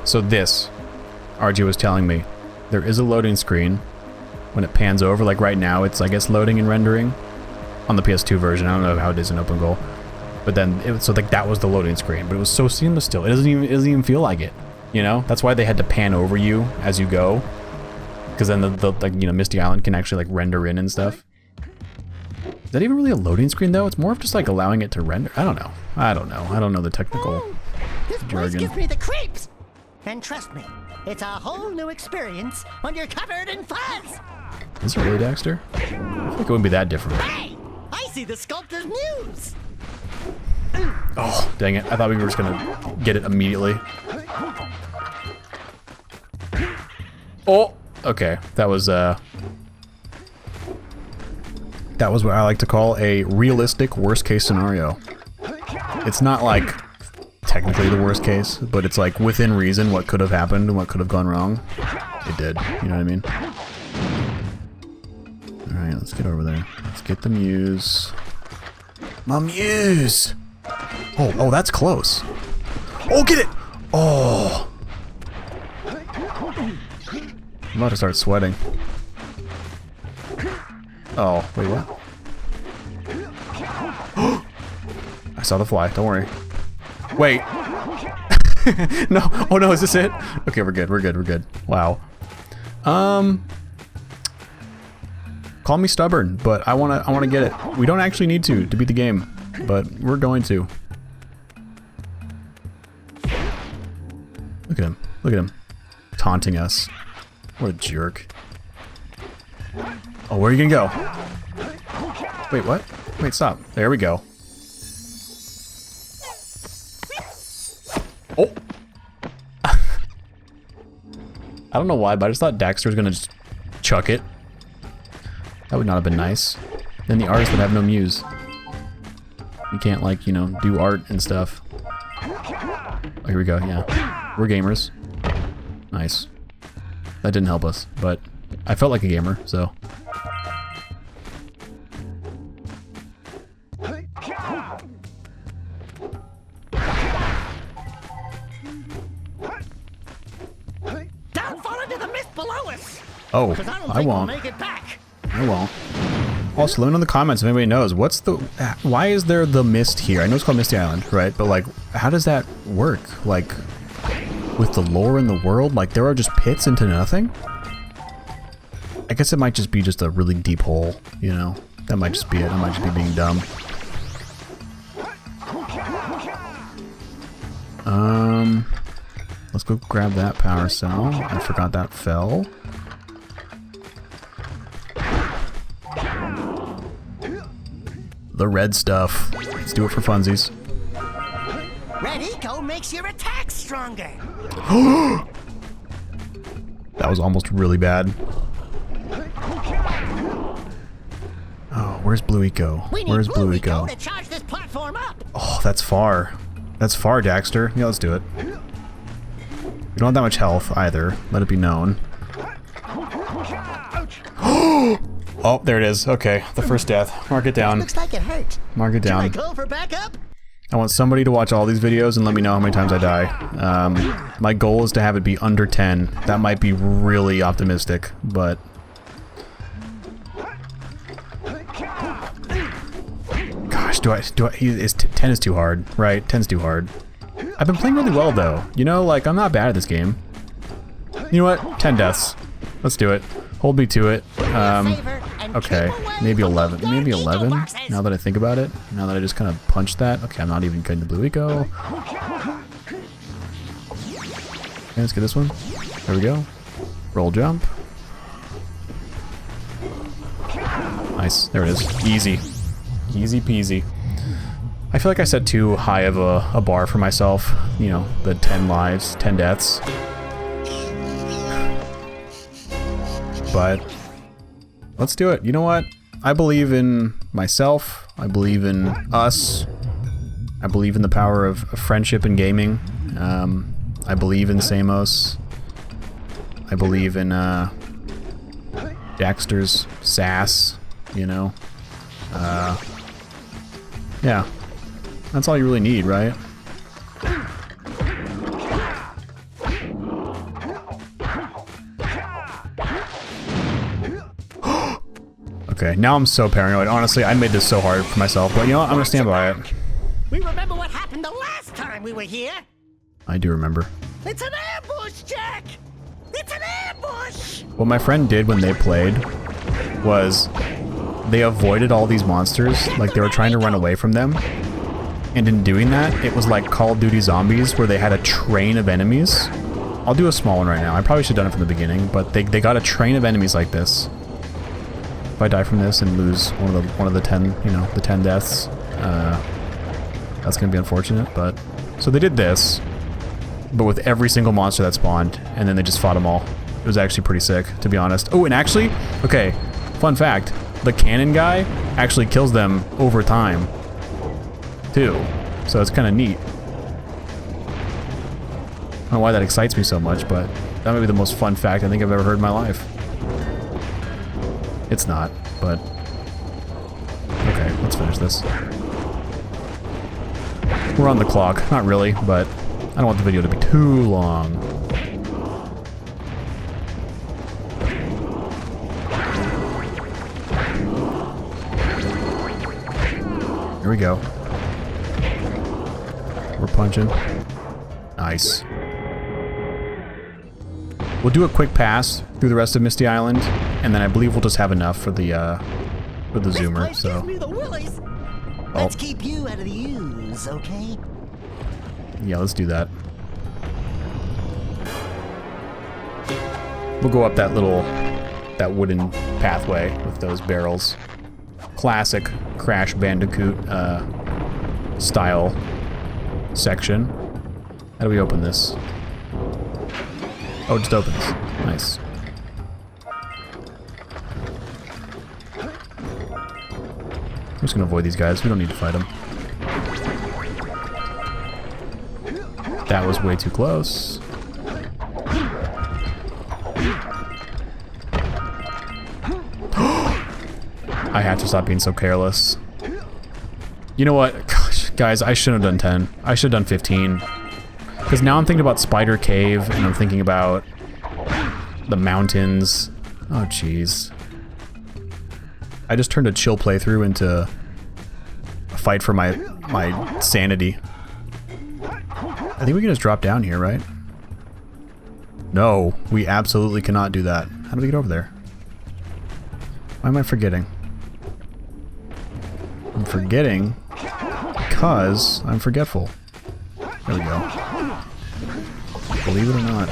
So this, RG was telling me, there is a loading screen when it pans over. Like right now, it's, I guess, loading and rendering on the PS2 version. I don't know how it is in Open Goal. But then, so like that was the loading screen, but it was so seamless still. It doesn't even feel like it, you know? That's why they had to pan over you as you go. Because then the like, you know, Misty Island can actually like render in and stuff. Is that even really a loading screen though? It's more of just like allowing it to render. I don't know. I don't know the technical This place jargon. gives me the creeps. And trust me, it's a whole new experience when you're covered in fuzz. Is it really Daxter? I feel like it wouldn't be that different. Hey, I see the sculptor's muse. Oh, dang it. I thought we were just gonna get it immediately. Oh, okay. That was what I like to call a realistic worst case scenario. It's not like technically the worst case, but it's like within reason what could have happened and what could have gone wrong. It did, you know what I mean? Alright, let's get over there. Let's get the muse. My muse! Oh, that's close. Oh, get it! Oh! I'm about to start sweating. Oh, wait, what? I saw the fly, don't worry. Wait! No, oh no, is this it? Okay, we're good. Wow. Call me stubborn, but I wanna get it. We don't actually need to beat the game, but we're going to. Look at him, taunting us. What a jerk. Oh, where are you gonna go? Wait, what? Wait, stop. There we go. Oh! I don't know why, but I just thought Daxter was gonna just chuck it. That would not have been nice. Then the artists would have no muse. You can't, like, you know, do art and stuff. Oh, here we go, yeah. We're gamers. Nice. That didn't help us, but I felt like a gamer, so. Don't fall into the mist below us! Oh, I We'll won't. make it back. I won't. Also, let me know in the comments if anybody knows. What's the... Why is there the mist here? I know it's called Misty Island, right? But, like, how does that work? Like, with the lore in the world? Like, there are just pits into nothing? I guess it might just be just a really deep hole, you know? That might just be it. I might just be being dumb. Let's go grab that power cell. I forgot that fell. The red stuff. Let's do it for funsies. Red Eco makes your attack stronger. That was almost really bad. Oh, where's Blue Eco? Where's Blue Eco? To charge this platform up. Oh, that's far. That's far, Daxter. Yeah, let's do it. We don't have that much health either. Let it be known. Oh, there it is. Okay, the first death. Mark it down. Looks like it hurt. Mark it down. Can I call for backup? I want somebody to watch all these videos and let me know how many times I die. My goal is to have it be under 10. That might be really optimistic, but... Gosh, 10 is too hard, right? 10's too hard. I've been playing really well, though. You know, like, I'm not bad at this game. You know what? 10 deaths. Let's do it. Hold me to it. Okay, maybe 11. Maybe 11, now that I think about it. Now that I just kind of punched that. Okay, I'm not even getting the Blue Eco. Okay, let's get this one. There we go. Roll jump. Nice, there it is. Easy. Easy peasy. I feel like I set too high of a bar for myself. You know, the 10 lives, 10 deaths. But let's do it. You know what? I believe in myself. I believe in us. I believe in the power of friendship and gaming. I believe in Samos. I believe in Daxter's sass, you know. Yeah. That's all you really need, right? Okay, now I'm so paranoid. Honestly, I made this so hard for myself, but you know what? I'm gonna stand by it. We remember what happened the last time we were here. I do remember. It's an ambush, Jack! It's an ambush! What my friend did when they played was they avoided all these monsters, like they were trying to run away from them. And in doing that, it was like Call of Duty Zombies, where they had a train of enemies. I'll do a small one right now. I probably should have done it from the beginning, but they got a train of enemies like this. If I die from this and lose one of the 10, you know, the 10 deaths, that's gonna be unfortunate. But so they did this, but with every single monster that spawned, and then they just fought them all. It was actually pretty sick, to be honest. Oh, and actually, okay, fun fact: the cannon guy actually kills them over time, too. So it's kind of neat. I don't know why that excites me so much, but that might be the most fun fact I think I've ever heard in my life. It's not, but finish this. We're on the clock. Not really, but I don't want the video to be too long. Here we go. We're punching. Nice. We'll do a quick pass through the rest of Misty Island, and then I believe we'll just have enough for the zoomer. So. Let's keep you out of the ooze, okay? Yeah, let's do that. We'll go up that wooden pathway with those barrels. Classic Crash Bandicoot style section. How do we open this? Oh, it just opens. Nice. I'm just gonna avoid these guys. We don't need to fight them. That was way too close. I have to stop being so careless. You know what? Gosh, guys, I shouldn't have done 10. I should have done 15. Because now I'm thinking about Spider Cave, and I'm thinking about the mountains. Oh, jeez. I just turned a chill playthrough into a fight for my sanity. I think we can just drop down here, right? No, we absolutely cannot do that. How do we get over there? Why am I forgetting? I'm forgetting because I'm forgetful. There we go. Believe it or not.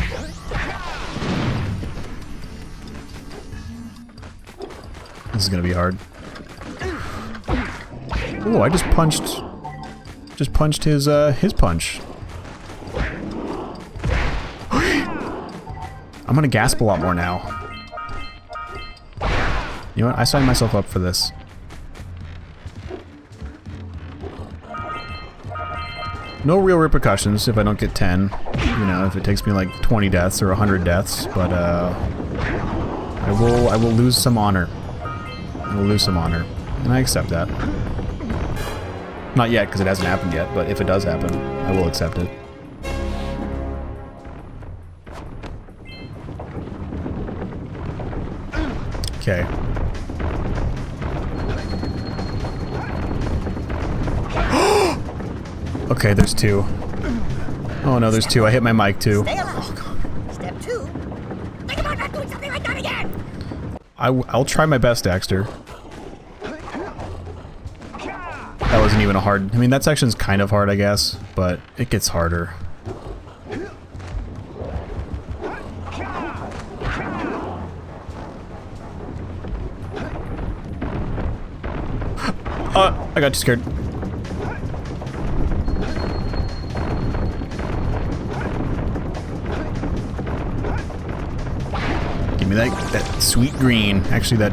This is gonna be hard. Oh, I just punched his punch. I'm gonna gasp a lot more now. You know what? I signed myself up for this. No real repercussions if I don't get 10. You know, if it takes me like 20 deaths or 100 deaths, but I will lose some honor. I will lose some honor, and I accept that. Not yet, because it hasn't happened yet, but if it does happen, I will accept it. Okay. Okay, there's two. Oh no, there's two. I hit my mic too. Oh, God. Step 2. Think about not doing something like that again! I'll try my best, Daxter. That wasn't even a hard... I mean, that section's kind of hard, I guess, but it gets harder. I got too scared. Give me that sweet green. Actually, that...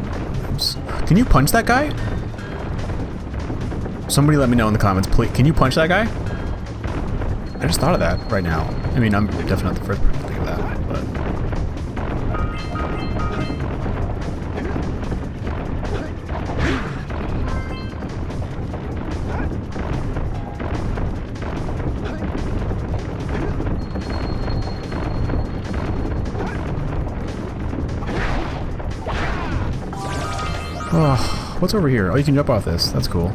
Can you punch that guy? Somebody let me know in the comments, please. Can you punch that guy? I just thought of that right now. I mean, I'm definitely not the first person to think of that, but... Oh, what's over here? Oh, you can jump off this. That's cool.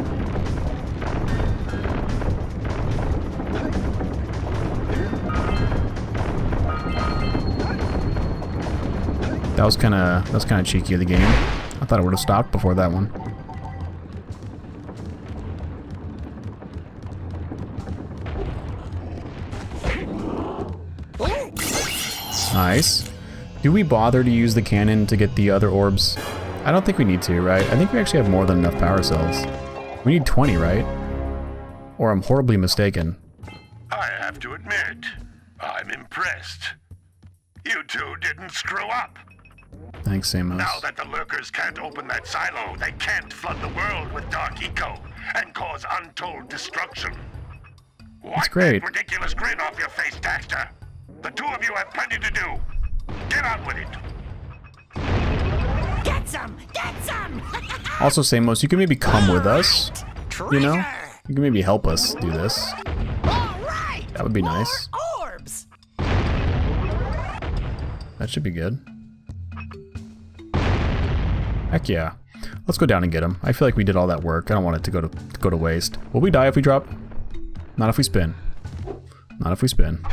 That was kind of cheeky of the game. I thought it would have stopped before that one. Nice. Do we bother to use the cannon to get the other orbs? I don't think we need to, right? I think we actually have more than enough power cells. We need 20, right? Or I'm horribly mistaken. I have to admit, I'm impressed. You two didn't screw up. Thanks, Samos. Now that the lurkers can't open that silo, they can't flood the world with dark eco and cause untold destruction. That's great. Wipe that ridiculous grin off your face, Daxter. The two of you have plenty to do. Get on with it. Get some! Get some! Also, Samos, you can maybe come with us. you know? You can maybe help us do this. All right. That would be nice. Orbs. That should be good. Heck yeah. Let's go down and get him. I feel like we did all that work. I don't want it to go to waste. Will we die if we drop? Not if we spin. Not if we spin.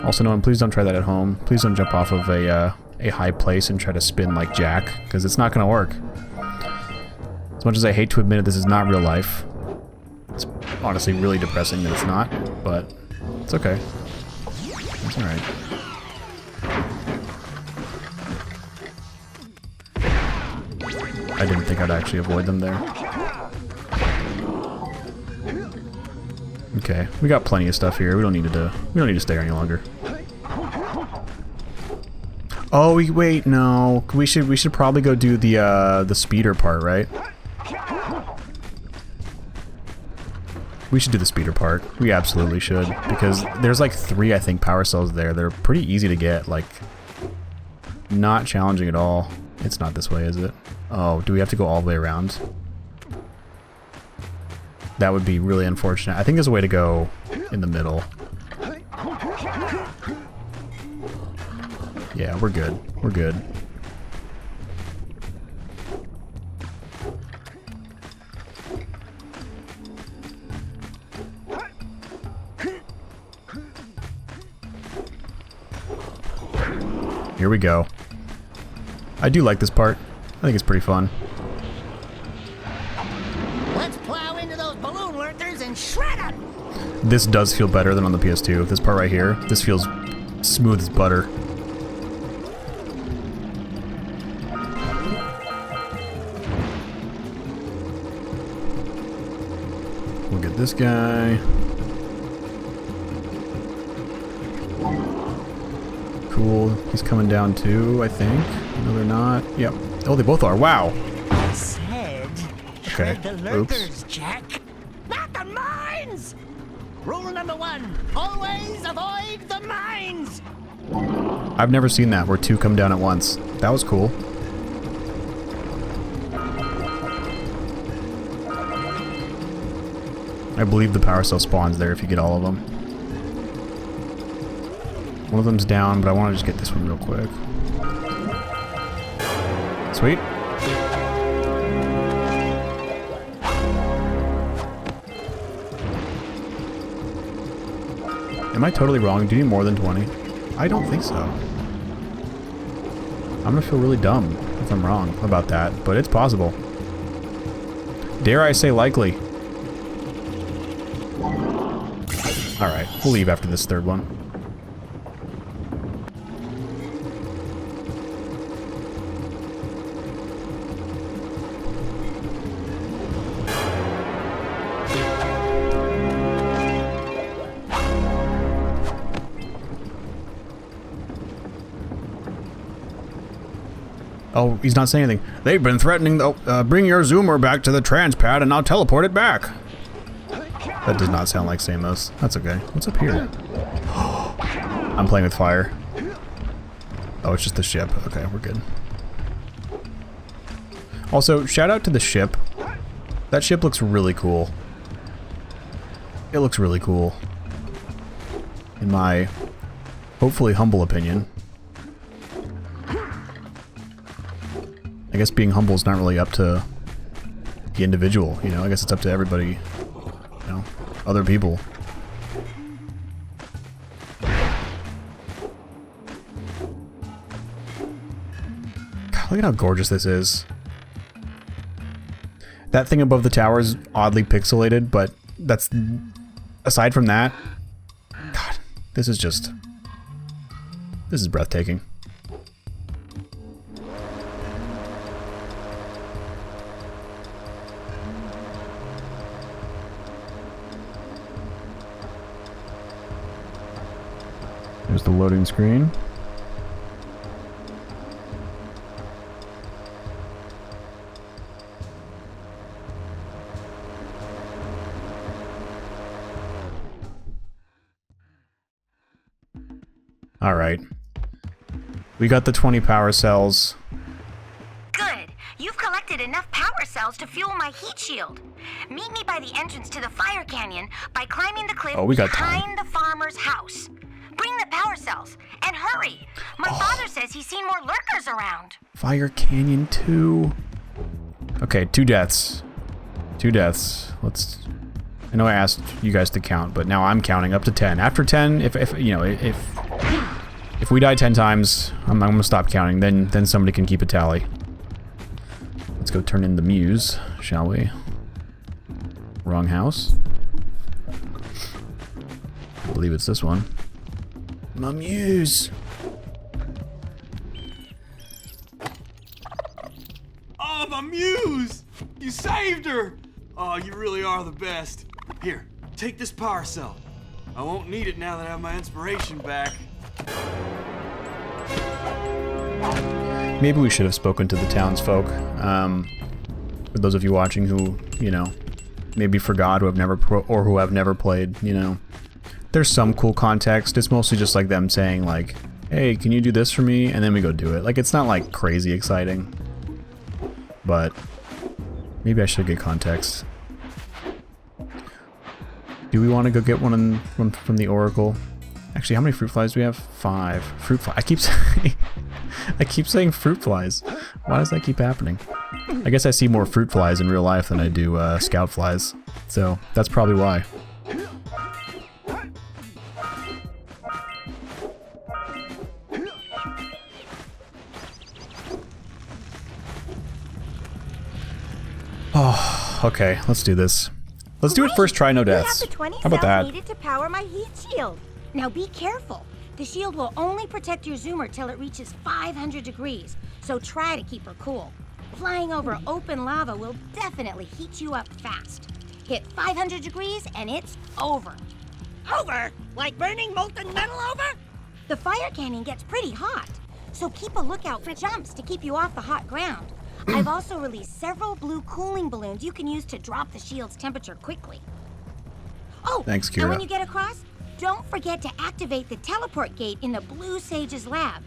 Also, no one, please don't try that at home. Please don't jump off of a high place and try to spin like Jak, because it's not going to work. As much as I hate to admit it, this is not real life. It's honestly really depressing that it's not, but it's okay. It's alright. I didn't think I'd actually avoid them there. Okay, we got plenty of stuff here. We don't need to stay here any longer. Oh, wait, no. We should probably go do the speeder part, right? We should do the speeder part. We absolutely should, because there's like 3, I think, power cells there. They're pretty easy to get, like, not challenging at all. It's not this way, is it? Oh, do we have to go all the way around? That would be really unfortunate. I think there's a way to go in the middle. Yeah, we're good. We're good. Here we go. I do like this part. I think it's pretty fun. Let's plow into those balloon lurkers and shred them. This does feel better than on the PS2. This part right here, this feels smooth as butter. We'll get this guy. Cool. He's coming down too, I think. No, they're not. Yep. Oh, they both are. Wow. I said, Okay. shred the lurkers, Jak. Not the mines! Rule number 1, always avoid the mines! I've never seen that where 2 come down at once. That was cool. I believe the power cell spawns there if you get all of them. One of them's down, but I want to just get this one real quick. Sweet. Am I totally wrong? Do you need more than 20? I don't think so. I'm gonna feel really dumb if I'm wrong about that, but it's possible. Dare I say likely. Alright, we'll leave after this third one. Oh, he's not saying anything. They've been threatening, bring your zoomer back to the transpad and I'll teleport it back. That does not sound like Samos. That's okay. What's up here? I'm playing with fire. Oh, it's just the ship. Okay, we're good. Also, shout out to the ship. That ship looks really cool. It looks really cool. In my hopefully humble opinion. I guess being humble is not really up to the individual, you know? I guess it's up to everybody, you know? Other people. God, look at how gorgeous this is. That thing above the tower is oddly pixelated, but that's... Aside from that... God, this is just... This is breathtaking. There's the loading screen. All right. We got the 20 power cells. Good. You cells to fuel my heat shield. Meet me by the entrance to the fire canyon by climbing the cliff we got behind the farmer's house. Bring the power cells, and hurry! My father says he's seen more lurkers around. Fire Canyon 2. Okay, 2 deaths. 2 deaths. I know I asked you guys to count, but now I'm counting up to 10. After 10, if we die 10 times, I'm gonna stop counting. Then somebody can keep a tally. Let's go turn in the muse, shall we? Wrong house. I believe it's this one. My muse. Oh, my muse! You saved her! Oh, you really are the best. Here, take this power cell. I won't need it now that I have my inspiration back. Maybe we should have spoken to the townsfolk. For those of you watching who, maybe forgot, who have never played, There's some cool context. It's mostly just like them saying like, hey, can you do this for me? And then we go do it. Like, it's not like crazy exciting. But maybe I should get context. Do we want to go get one from the Oracle? Actually, how many fruit flies do we have? 5. Fruit fly. I keep saying fruit flies. Why does that keep happening? I guess I see more fruit flies in real life than I do scout flies. So that's probably why. Oh, okay. Let's do this. Let's do it first try, no deaths. How about that? Needed to power my heat shield. Now be careful. The shield will only protect your zoomer till it reaches 500 degrees, so try to keep her cool. Flying over open lava will definitely heat you up fast. Hit 500 degrees and it's over. Over? Like burning molten metal over? The fire canyon gets pretty hot, so keep a lookout for jumps to keep you off the hot ground. I've also released several blue cooling balloons you can use to drop the shield's temperature quickly. Oh, thanks, Kira. And when you get across, don't forget to activate the teleport gate in the Blue Sage's lab.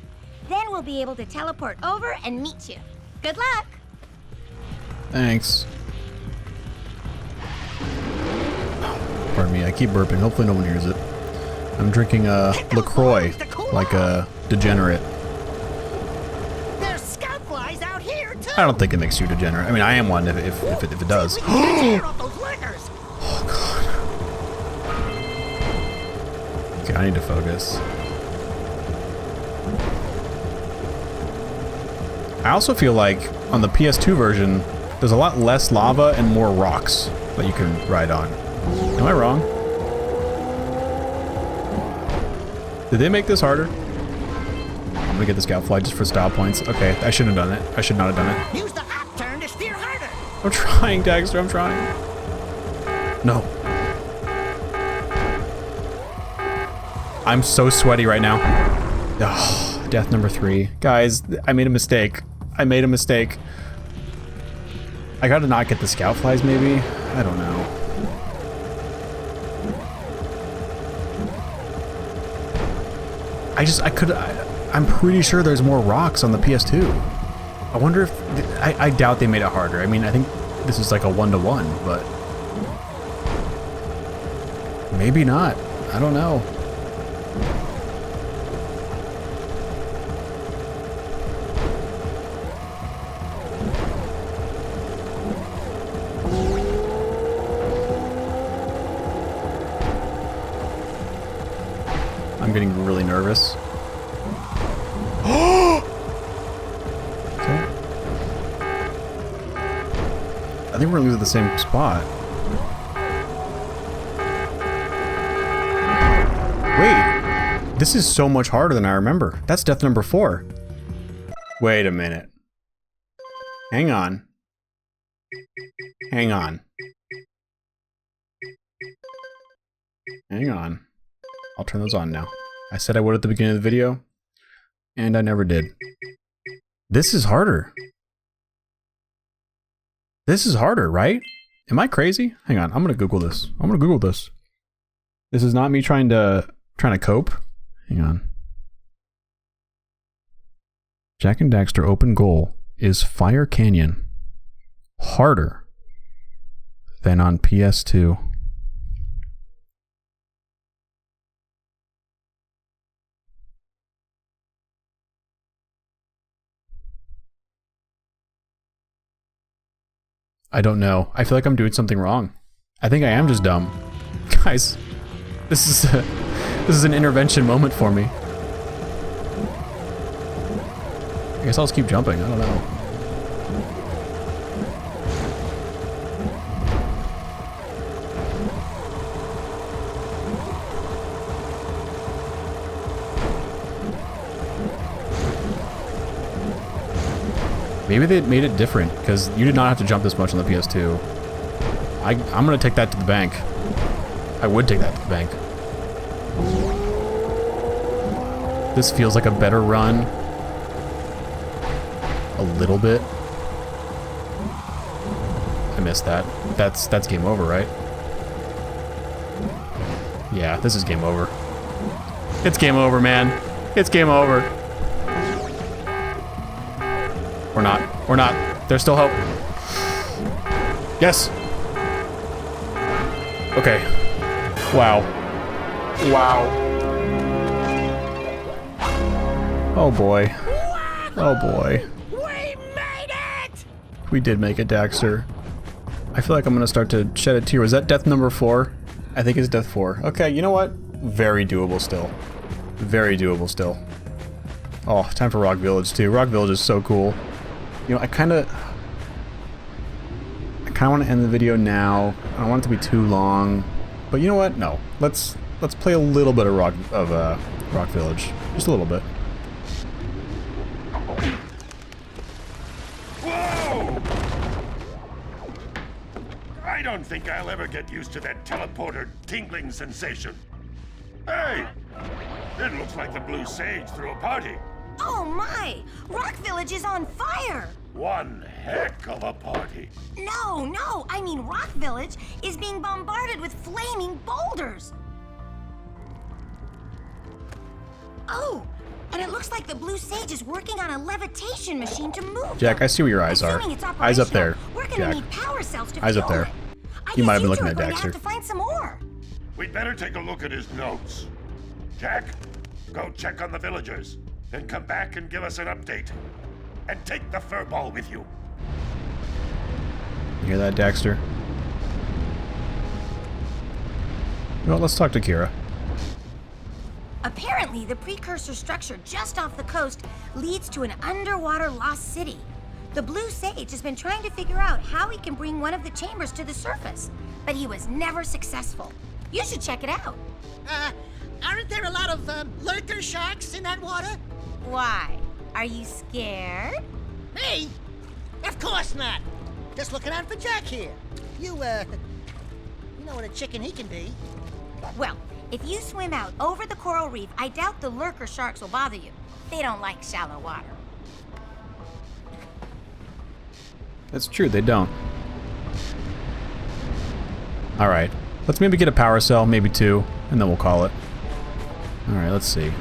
Then we'll be able to teleport over and meet you. Good luck! Thanks. Pardon me, I keep burping. Hopefully no one hears it. I'm drinking LaCroix like a degenerate. There's scout flies out here too. I don't think it makes you degenerate. I mean, I am one if it does. Oh god. Okay, I need to focus. I also feel like on the PS2 version, there's a lot less lava and more rocks that you can ride on. Am I wrong? Did they make this harder? I'm gonna get the scout fly just for style points. Okay, I shouldn't have done it. I should not have done it. Use the hop turn to steer harder. I'm trying, Daxter, I'm trying. No. I'm so sweaty right now. Ugh, death number 3. Guys, I made a mistake. I gotta not get the scout flies, maybe? I don't know. I'm pretty sure there's more rocks on the PS2. I wonder if... I doubt they made it harder. I mean, I think this is like a 1-to-1, but... maybe not. I don't know. I'm getting really nervous. Okay. I think we're gonna lose at the same spot. Wait, this is so much harder than I remember. That's death number 4. Wait a minute. Hang on. Hang on. Hang on. I'll turn those on now. I said I would at the beginning of the video, and I never did. This is harder. This is harder, right? Am I crazy? Hang on, I'm gonna Google this. This is not me trying to cope. Hang on. Jak and Daxter open goal is Fire Canyon. harder than on PS2. I don't know. I feel like I'm doing something wrong. I think I am just dumb. Guys, this is an intervention moment for me. I guess I'll just keep jumping. I don't know. Maybe they made it different, because you did not have to jump this much on the PS2. I'm gonna take that to the bank. I would take that to the bank. This feels like a better run. A little bit. I missed that. That's game over, right? Yeah, this is game over. It's game over, man. It's game over. Or not. Or not. There's still hope. Yes. Okay. Wow. Wow. Oh boy. Oh boy. We made it! We did make it, Daxter. I feel like I'm gonna start to shed a tear. Was that death number 4? I think it's death 4. Okay, you know what? Very doable still. Very doable still. Oh, time for Rock Village too. Rock Village is so cool. You know, I kind of want to end the video now. I don't want it to be too long, but you know what? No, let's play a little bit of Rock Village, just a little bit. Whoa! I don't think I'll ever get used to that teleporter tingling sensation. Hey, it looks like the Blue Sage threw a party. Oh my! Rock Village is on fire! One heck of a party. No, I mean Rock Village is being bombarded with flaming boulders. Oh, and it looks like the Blue Sage is working on a levitation machine to move Jack, them. I see where your eyes are. Assuming it's Eyes up there, operational, we're gonna Jack. need power cells to Eyes up fuel there. it. I You guess might have been two looking are at going to Daxter. have to find some more. We'd better take a look at his notes. Jack, go check on the villagers. Then come back and give us an update. And take the fur ball with you. You hear that, Daxter? Well, let's talk to Kira. Apparently, the precursor structure just off the coast leads to an underwater lost city. The Blue Sage has been trying to figure out how he can bring one of the chambers to the surface, but he was never successful. You should check it out. Aren't there a lot of lurker sharks in that water? Why? Are you scared? Me? Of course not. Just looking out for Jack here. You know what a chicken he can be. Well, if you swim out over the coral reef, I doubt the lurker sharks will bother you. They don't like shallow water. That's true, they don't. Alright, let's maybe get a power cell, maybe 2, and then we'll call it. Alright, let's see.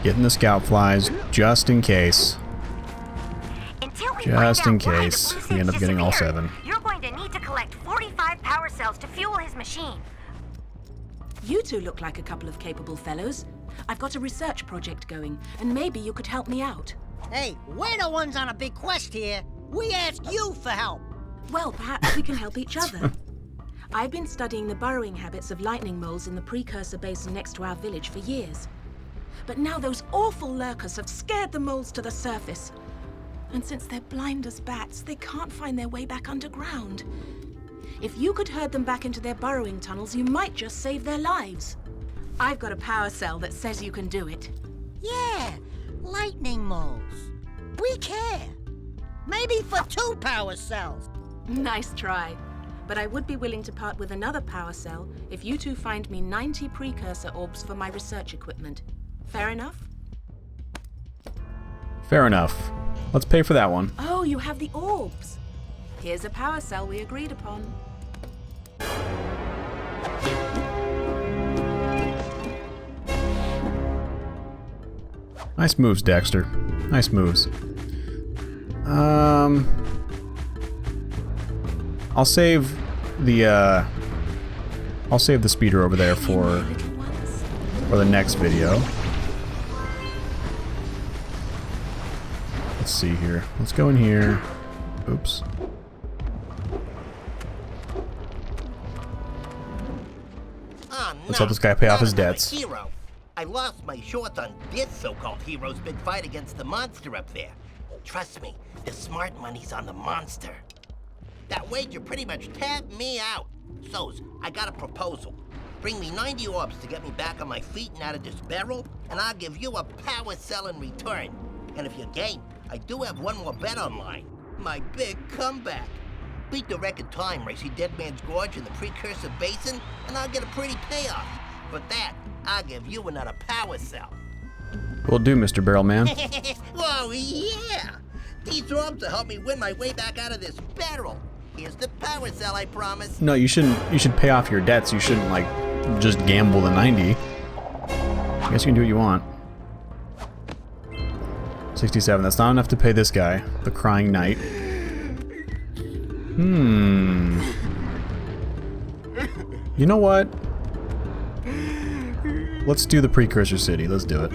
Getting the scout flies, just in case. Just in case we end up getting all 7. You're going to need to collect 45 power cells to fuel his machine. You two look like a couple of capable fellows. I've got a research project going, and maybe you could help me out. Hey, we're the ones on a big quest here. We ask you for help. Well, perhaps we can help each other. I've been studying the burrowing habits of lightning moles in the Precursor basin next to our village for years. But now those awful lurkers have scared the moles to the surface. And since they're blind as bats, they can't find their way back underground. If you could herd them back into their burrowing tunnels, you might just save their lives. I've got a power cell that says you can do it. Yeah, lightning moles. We care. Maybe for 2 power cells. Nice try. But I would be willing to part with another power cell if you two find me 90 Precursor orbs for my research equipment. Fair enough? Fair enough. Let's pay for that one. Oh, you have the orbs. Here's a power cell we agreed upon. Nice moves, Daxter. Nice moves. I'll save the speeder over there for the next video. Let's see here. Let's go in here. Oops. Let's help this guy pay off his debts. Hero. I lost my shorts on this so-called hero's big fight against the monster up there. Trust me, the smart money's on the monster. That wager pretty much tapped me out. So's, I got a proposal. Bring me 90 orbs to get me back on my feet and out of this barrel, and I'll give you a power cell in return. And if you're game, I do have one more bet online. My big comeback. Beat the record time racing Dead Man's Gorge in the Precursor Basin, and I'll get a pretty payoff. For that, I'll give you another power cell. Will do, Mr. Barrelman. Whoa, yeah! These orbs will help me win my way back out of this barrel. Here's the power cell, I promise. No, you shouldn't. You should pay off your debts. You shouldn't, like, just gamble the 90. I guess you can do what you want. 67. That's not enough to pay this guy, the Crying Knight. You know what? Let's do the Precursor City. Let's do it.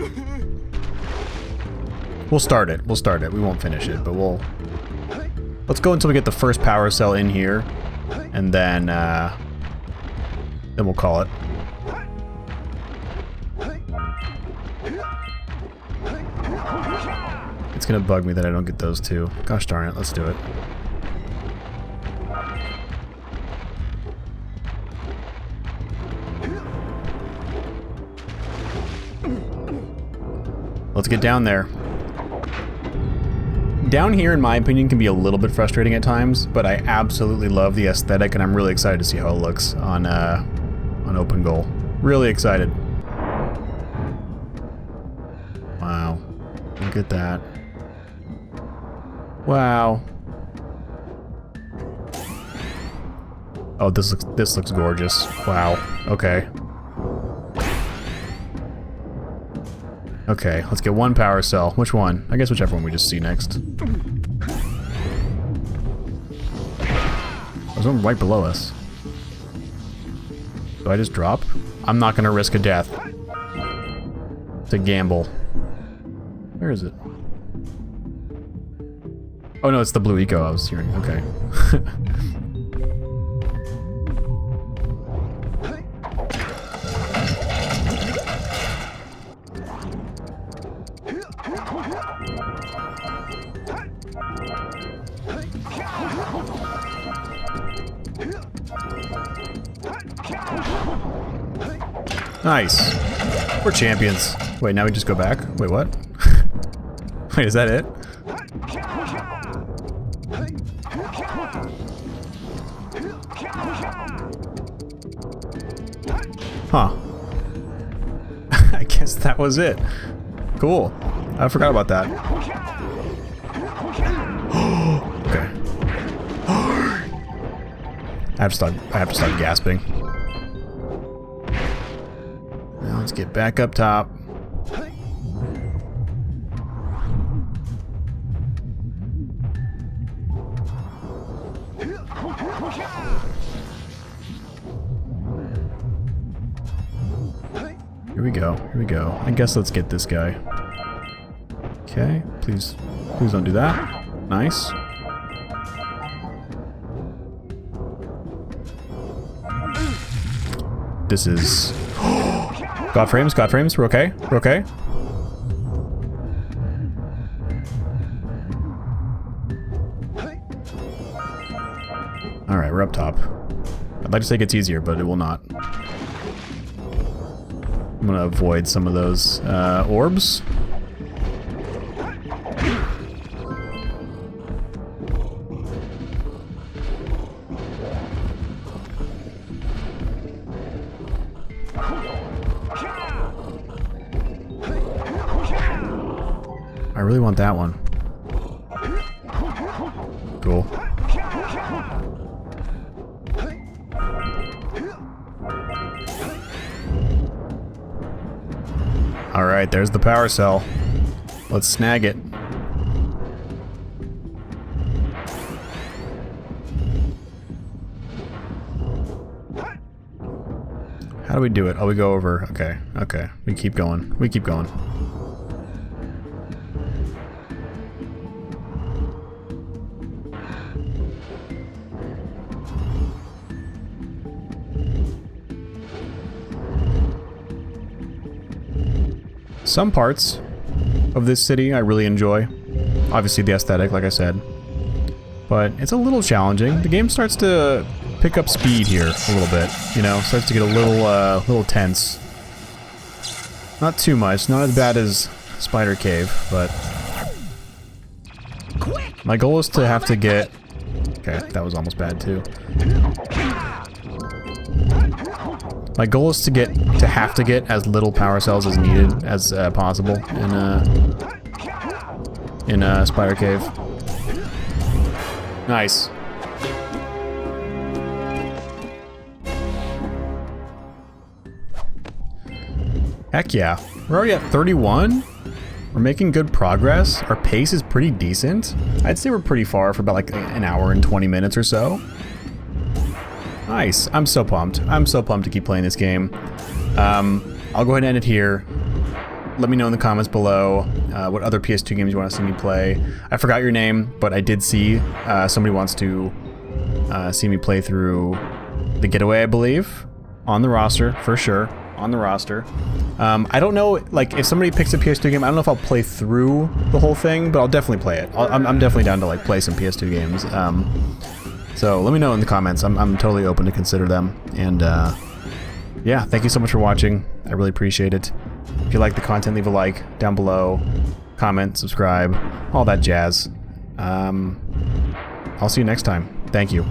We'll start it. We'll start it. We won't finish it, but we'll... Let's go until we get the first power cell in here, and then we'll call it. It's gonna bug me that I don't get those two. Gosh darn it, let's do it. Let's get down there. Down here, in my opinion, can be a little bit frustrating at times, but I absolutely love the aesthetic, and I'm really excited to see how it looks on open goal. Really excited. Wow, look at that. Wow. Oh, this looks gorgeous. Wow. Okay. Okay, let's get one power cell. Which one? I guess whichever one we just see next. There's one right below us. Do I just drop? I'm not gonna risk a death. It's a gamble. Where is it? Oh no, it's the blue eco I was hearing. Okay. Nice. We're champions. Wait, now we just go back? Wait, what? Wait, is that it? Huh. I guess that was it. Cool. I forgot about that. Okay. I have to start gasping. Now let's get back up top. Here we go. Here we go. I guess let's get this guy. Okay, please don't do that. Nice. This is... God frames, we're okay, we're okay. Alright, we're up top. I'd like to say it gets easier, but it will not. I'm gonna avoid some of those orbs. I really want that one. Cool. Alright, there's the power cell. Let's snag it. How do we do it? Oh, we go over. Okay, okay. We keep going. We keep going. Some parts of this city I really enjoy. Obviously the aesthetic, like I said. But it's a little challenging. The game starts to pick up speed here a little bit, you know, starts to get a little tense. Not too much, not as bad as Spider Cave, but my goal is to have to get... Okay, that was almost bad too. My goal is to have to get as little power cells as needed as possible in Spider Cave. Nice. Heck yeah. We're already at 31. We're making good progress. Our pace is pretty decent. I'd say we're pretty far for about like an hour and 20 minutes or so. Nice. I'm so pumped. I'm so pumped to keep playing this game. I'll go ahead and end it here. Let me know in the comments below what other PS2 games you want to see me play. I forgot your name, but I did see somebody wants to see me play through The Getaway, I believe. On the roster, for sure. On the roster. I don't know, like, if somebody picks a PS2 game, I don't know if I'll play through the whole thing, but I'll definitely play it. I'm definitely down to, like, play some PS2 games. So let me know in the comments. I'm totally open to consider them. And yeah, thank you so much for watching. I really appreciate it. If you like the content, leave a like down below, comment, subscribe, all that jazz. I'll see you next time. Thank you.